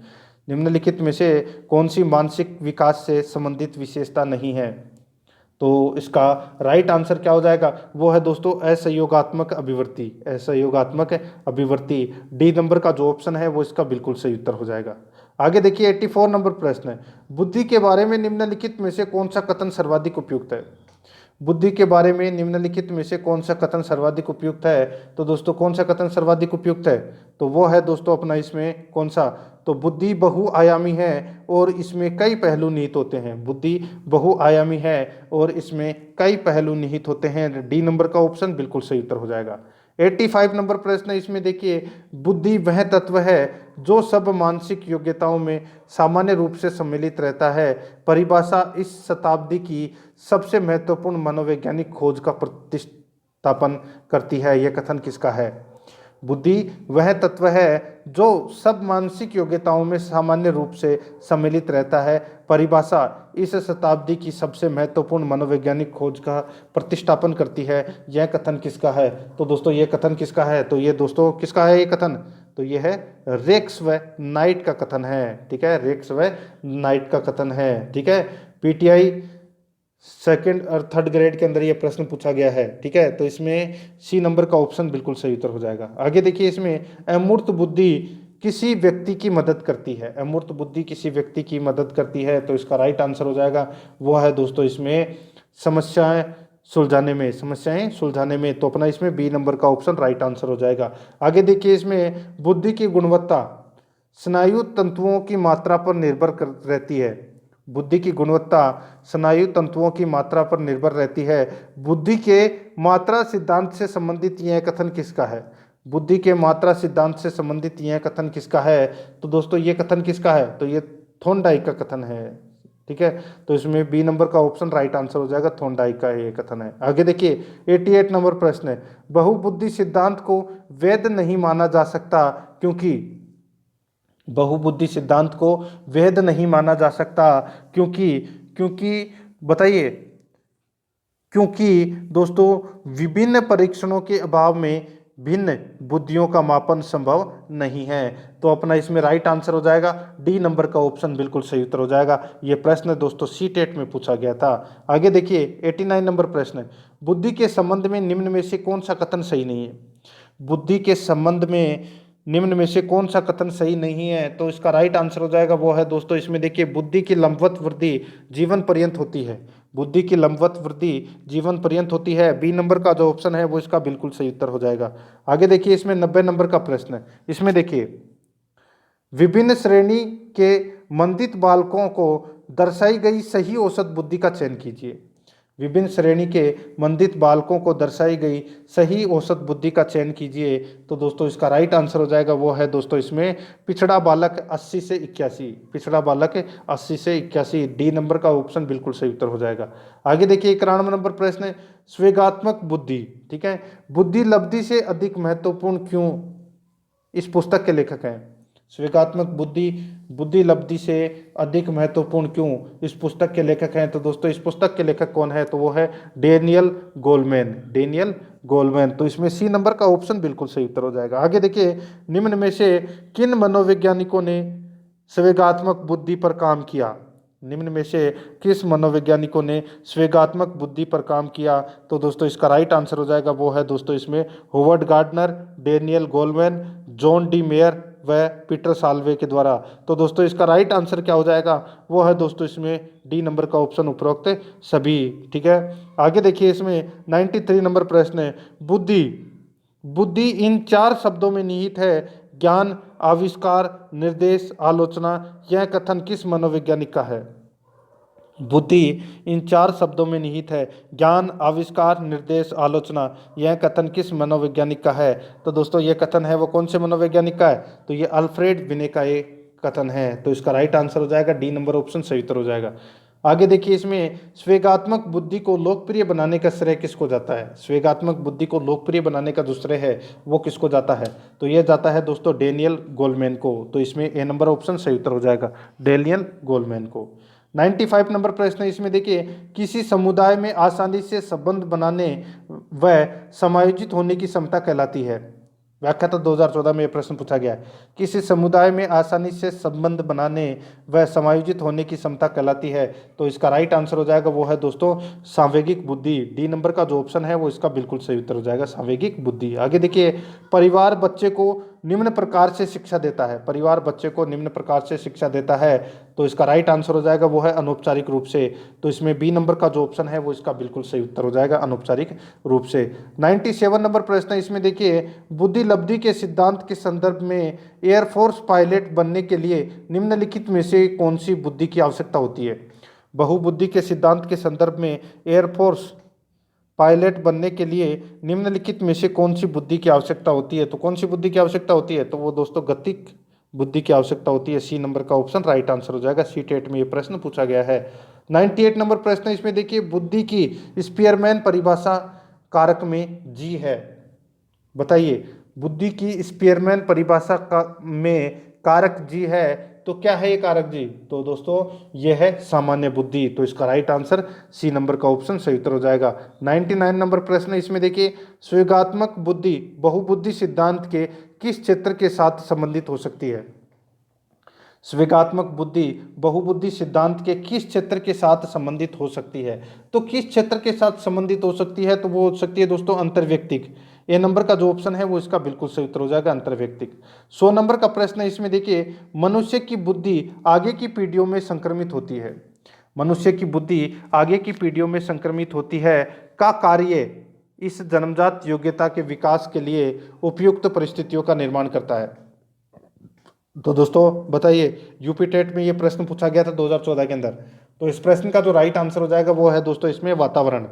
निम्नलिखित में से कौन सी मानसिक विकास से संबंधित विशेषता नहीं है? तो इसका राइट आंसर क्या हो जाएगा? वो है दोस्तों असहयोगात्मक अभिवृत्ति। असहयोगात्मक अभिवृत्ति, डी नंबर का जो ऑप्शन है वो इसका बिल्कुल सही उत्तर हो जाएगा। आगे देखिए, 84 नंबर प्रश्न है, बुद्धि के बारे में निम्नलिखित में से कौन सा कथन सर्वाधिक उपयुक्त है? बुद्धि के बारे में निम्नलिखित में से कौन सा कथन सर्वाधिक उपयुक्त है? तो दोस्तों कौन सा कथन सर्वाधिक उपयुक्त है? तो वो है दोस्तों अपना इसमें कौन सा? तो बुद्धि बहुआयामी है और इसमें कई पहलू निहित होते हैं। बुद्धि बहुआयामी है और इसमें कई पहलू निहित होते हैं, डी नंबर का ऑप्शन बिल्कुल सही उत्तर हो जाएगा। 85 नंबर प्रश्न, इसमें देखिए, बुद्धि वह तत्व है जो सब मानसिक योग्यताओं में सामान्य रूप से सम्मिलित रहता है। परिभाषा इस शताब्दी की सबसे महत्वपूर्ण मनोवैज्ञानिक खोज का प्रतिस्थापन करती है। यह कथन किसका है? बुद्धि वह तत्व है जो सब मानसिक योग्यताओं में सामान्य रूप से सम्मिलित रहता है। परिभाषा इस शताब्दी की सबसे महत्वपूर्ण मनोवैज्ञानिक खोज का प्रतिस्थापन करती है। यह कथन किसका है? तो दोस्तों ये कथन किसका है? तो ये दोस्तों किसका है ये कथन? तो ये है रेक्स व नाइट का कथन है। ठीक है, रेक्स व नाइट का कथन है। ठीक है, पीटीआई सेकंड और थर्ड ग्रेड के अंदर ये प्रश्न पूछा गया है। ठीक है, तो इसमें सी नंबर का ऑप्शन बिल्कुल सही उत्तर हो जाएगा। आगे देखिए, इसमें अमूर्त बुद्धि किसी व्यक्ति की मदद करती है। अमूर्त बुद्धि किसी व्यक्ति की मदद करती है, तो इसका राइट आंसर हो जाएगा वो है दोस्तों इसमें समस्याएं सुलझाने में। तो अपना इसमें बी नंबर का ऑप्शन राइट आंसर हो जाएगा। आगे देखिए, इसमें बुद्धि की गुणवत्ता स्नायु तंतुओं की मात्रा पर निर्भर रहती है। बुद्धि की गुणवत्ता स्नायु तंतुओं की मात्रा पर निर्भर रहती है। बुद्धि के मात्रा सिद्धांत से संबंधित यह कथन किसका है? बुद्धि के मात्रा सिद्धांत से संबंधित यह कथन किसका है? तो दोस्तों ये कथन किसका है? तो ये थॉर्नडाइक का कथन है। ठीक है, तो इसमें बी नंबर का ऑप्शन राइट आंसर हो जाएगा, थॉर्नडाइक का ये कथन है। आगे देखिए, 88 नंबर प्रश्न है, बहुबुद्धि सिद्धांत को वैध नहीं माना जा सकता क्योंकि बहुबुद्धि सिद्धांत को वैध नहीं माना जा सकता क्योंकि बताइए, क्योंकि दोस्तों विभिन्न परीक्षणों के अभाव में भिन्न बुद्धियों का मापन संभव नहीं है। तो अपना इसमें राइट आंसर हो जाएगा डी नंबर का ऑप्शन बिल्कुल सही उत्तर हो जाएगा। ये प्रश्न दोस्तों सी टेट में पूछा गया था। आगे देखिए, 89 नंबर प्रश्न, बुद्धि के संबंध में निम्न में से कौन सा कथन सही नहीं है? बुद्धि के संबंध में निम्न में से कौन सा कथन सही नहीं है? तो इसका राइट आंसर हो जाएगा वो है दोस्तों इसमें देखिए, बुद्धि की लंबवत वृद्धि जीवन पर्यंत होती है। बुद्धि की लंबवत वृद्धि जीवन पर्यंत होती है। बी नंबर का जो ऑप्शन है वो इसका बिल्कुल सही उत्तर हो जाएगा। आगे देखिए, इसमें 90 नंबर का प्रश्न है। इसमें देखिए, विभिन्न श्रेणी के मंदित बालकों को दर्शाई गई सही औसत बुद्धि का चयन कीजिए। विभिन्न श्रेणी के मंदित बालकों को दर्शाई गई सही औसत बुद्धि का चयन कीजिए। तो दोस्तों इसका राइट आंसर हो जाएगा वो है दोस्तों इसमें पिछड़ा बालक 80 से 81। पिछड़ा बालक 80 से 81, डी नंबर का ऑप्शन बिल्कुल सही उत्तर हो जाएगा। आगे देखिए, 91 नंबर प्रश्न है, स्वेगात्मक बुद्धि। ठीक है, बुद्धि लब्धि से अधिक महत्वपूर्ण क्यों इस पुस्तक के लेखक हैं? स्वेगात्मक बुद्धि लब्धि से अधिक महत्वपूर्ण क्यों इस पुस्तक के लेखक हैं? तो दोस्तों इस पुस्तक के लेखक कौन है? तो वो है डेनियल गोलमैन। तो इसमें सी नंबर का ऑप्शन बिल्कुल सही उत्तर हो जाएगा। आगे देखिए, निम्न में से किन मनोवैज्ञानिकों ने स्वेगात्मक बुद्धि पर काम किया? निम्न में से किस मनोवैज्ञानिकों ने स्वेगात्मक बुद्धि पर काम किया? तो दोस्तों इसका राइट आंसर हो जाएगा वो है दोस्तों इसमें Howard Gardner, Daniel Goleman, John D Mayer व पीटर साल्वे के द्वारा। तो दोस्तों इसका राइट आंसर क्या हो जाएगा? वो है दोस्तों इसमें डी नंबर का ऑप्शन उपरोक्त सभी। ठीक है, आगे देखिए इसमें 93 नंबर प्रश्न है, बुद्धि बुद्धि इन 4 शब्दों में निहित है। ज्ञान, आविष्कार, निर्देश, आलोचना। यह कथन किस मनोवैज्ञानिक का है? बुद्धि इन 4 शब्दों में निहित है। ज्ञान, आविष्कार, निर्देश, आलोचना। यह कथन किस मनोवैज्ञानिक का है? तो दोस्तों यह कथन है वो कौन से मनोवैज्ञानिक का है? तो ये अल्फ्रेड बिने का ये कथन है। तो इसका राइट आंसर हो जाएगा डी नंबर ऑप्शन सही उत्तर हो जाएगा। आगे देखिए इसमें स्वेगात्मक बुद्धि को लोकप्रिय बनाने का श्रेय किसको जाता है? स्वेगात्मक बुद्धि को लोकप्रिय बनाने का जो श्रेय है वो किसको जाता है? तो ये जाता है दोस्तों डेनियल गोलमैन को। तो इसमें ए नंबर ऑप्शन सही उत्तर हो जाएगा, डेनियल गोलमैन को। 95 नंबर प्रश्न है, इसमें देखिए किसी समुदाय में आसानी से संबंध बनाने व समायोजित होने की क्षमता कहलाती है। व्याख्याता 2014 में यह प्रश्न पूछा गया है, किसी समुदाय में आसानी से संबंध बनाने व समायोजित होने की क्षमता कहलाती है। तो इसका राइट आंसर हो जाएगा वो है दोस्तों सांवेगिक बुद्धि। डी नंबर का जो ऑप्शन है वो इसका बिल्कुल सही उत्तर हो जाएगा, सांवेगिक बुद्धि। आगे देखिए परिवार बच्चे को निम्न प्रकार से शिक्षा देता है। परिवार बच्चे को निम्न प्रकार से शिक्षा देता है। तो इसका राइट आंसर हो जाएगा वो है अनौपचारिक रूप से। तो इसमें बी नंबर का जो ऑप्शन है वो इसका बिल्कुल सही उत्तर हो जाएगा, अनौपचारिक रूप से। 97 नंबर प्रश्न है, इसमें देखिए बुद्धि लब्धि के सिद्धांत के संदर्भ में एयरफोर्स पायलट बनने के लिए निम्नलिखित में से कौन सी बुद्धि की आवश्यकता होती है? बहुबुद्धि के सिद्धांत के संदर्भ में एयरफोर्स पायलट बनने के लिए निम्नलिखित में से कौन सी बुद्धि की आवश्यकता होती है? तो कौन सी बुद्धि की आवश्यकता होती है? तो वो दोस्तों गतिक बुद्धि की आवश्यकता होती है। सी नंबर का ऑप्शन राइट आंसर हो जाएगा। सी टेट में ये प्रश्न पूछा गया है। 98 नंबर प्रश्न, इसमें देखिए बुद्धि की स्पीयरमैन परिभाषा कारक में जी है। बताइए बुद्धि की स्पीयरमैन परिभाषा का में कारक जी है, तो क्या है ये कारक जी? तो दोस्तों ये है सामान्य बुद्धि। तो इसका राइट आंसर सी नंबर का ऑप्शन सही उत्तर हो जाएगा। 99 नंबर प्रश्न, इसमें देखिए स्वेगात्मक बुद्धि बहुबुद्धि सिद्धांत के किस क्षेत्र के साथ संबंधित हो सकती है? स्वेगात्मक बुद्धि बहुबुद्धि सिद्धांत के किस क्षेत्र के साथ संबंधित हो सकती है? तो किस क्षेत्र के साथ संबंधित हो सकती है? तो वो हो सकती है दोस्तों अंतर्व्यक्तिक। ए नंबर का जो ऑप्शन है वो इसका बिल्कुल सही उत्तर हो जाएगा, अंतर्व्यक्तिक। 100 नंबर का प्रश्न है, इसमें देखिए मनुष्य की बुद्धि आगे की पीढ़ियों में संक्रमित होती है। मनुष्य की बुद्धि आगे की पीढ़ियों में संक्रमित होती है का कार्य इस जन्मजात योग्यता के विकास के लिए उपयुक्त परिस्थितियों का निर्माण करता है। तो दोस्तों बताइए यूपी टेट में ये प्रश्न पूछा गया था 2014 के अंदर। तो इस प्रश्न का जो राइट आंसर हो जाएगा वो है दोस्तों इसमें वातावरण।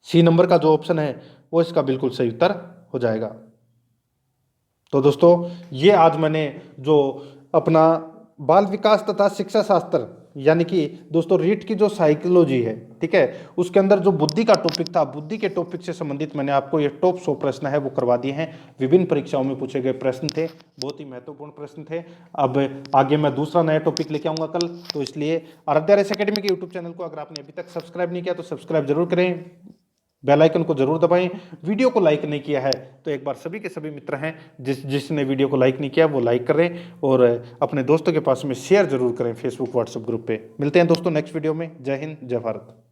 सी नंबर का जो ऑप्शन है वो इसका बिल्कुल सही उत्तर हो जाएगा। तो दोस्तों ये आज मैंने जो अपना बाल विकास तथा शिक्षा शास्त्र यानी कि दोस्तों रीट की जो साइकोलॉजी है, ठीक है, उसके अंदर जो बुद्धि का टॉपिक था, बुद्धि के टॉपिक से संबंधित मैंने आपको ये टॉप 100 प्रश्न है वो करवा दिए हैं। विभिन्न परीक्षाओं में पूछे गए प्रश्न थे, बहुत ही महत्वपूर्ण प्रश्न थे। अब आगे मैं दूसरा नया टॉपिक लेके आऊंगा कल, तो इसलिए आराध्या रेस एकेडमी के यूट्यूब चैनल को अगर आपने अभी तक सब्सक्राइब नहीं किया तो सब्सक्राइब जरूर करें, बेल आइकन को जरूर दबाएं। वीडियो को लाइक नहीं किया है तो एक बार सभी के सभी मित्र हैं जिसने वीडियो को लाइक नहीं किया वो लाइक करें और अपने दोस्तों के पास में शेयर जरूर करें फेसबुक व्हाट्सएप ग्रुप पे। मिलते हैं दोस्तों नेक्स्ट वीडियो में। जय हिंद, जय भारत।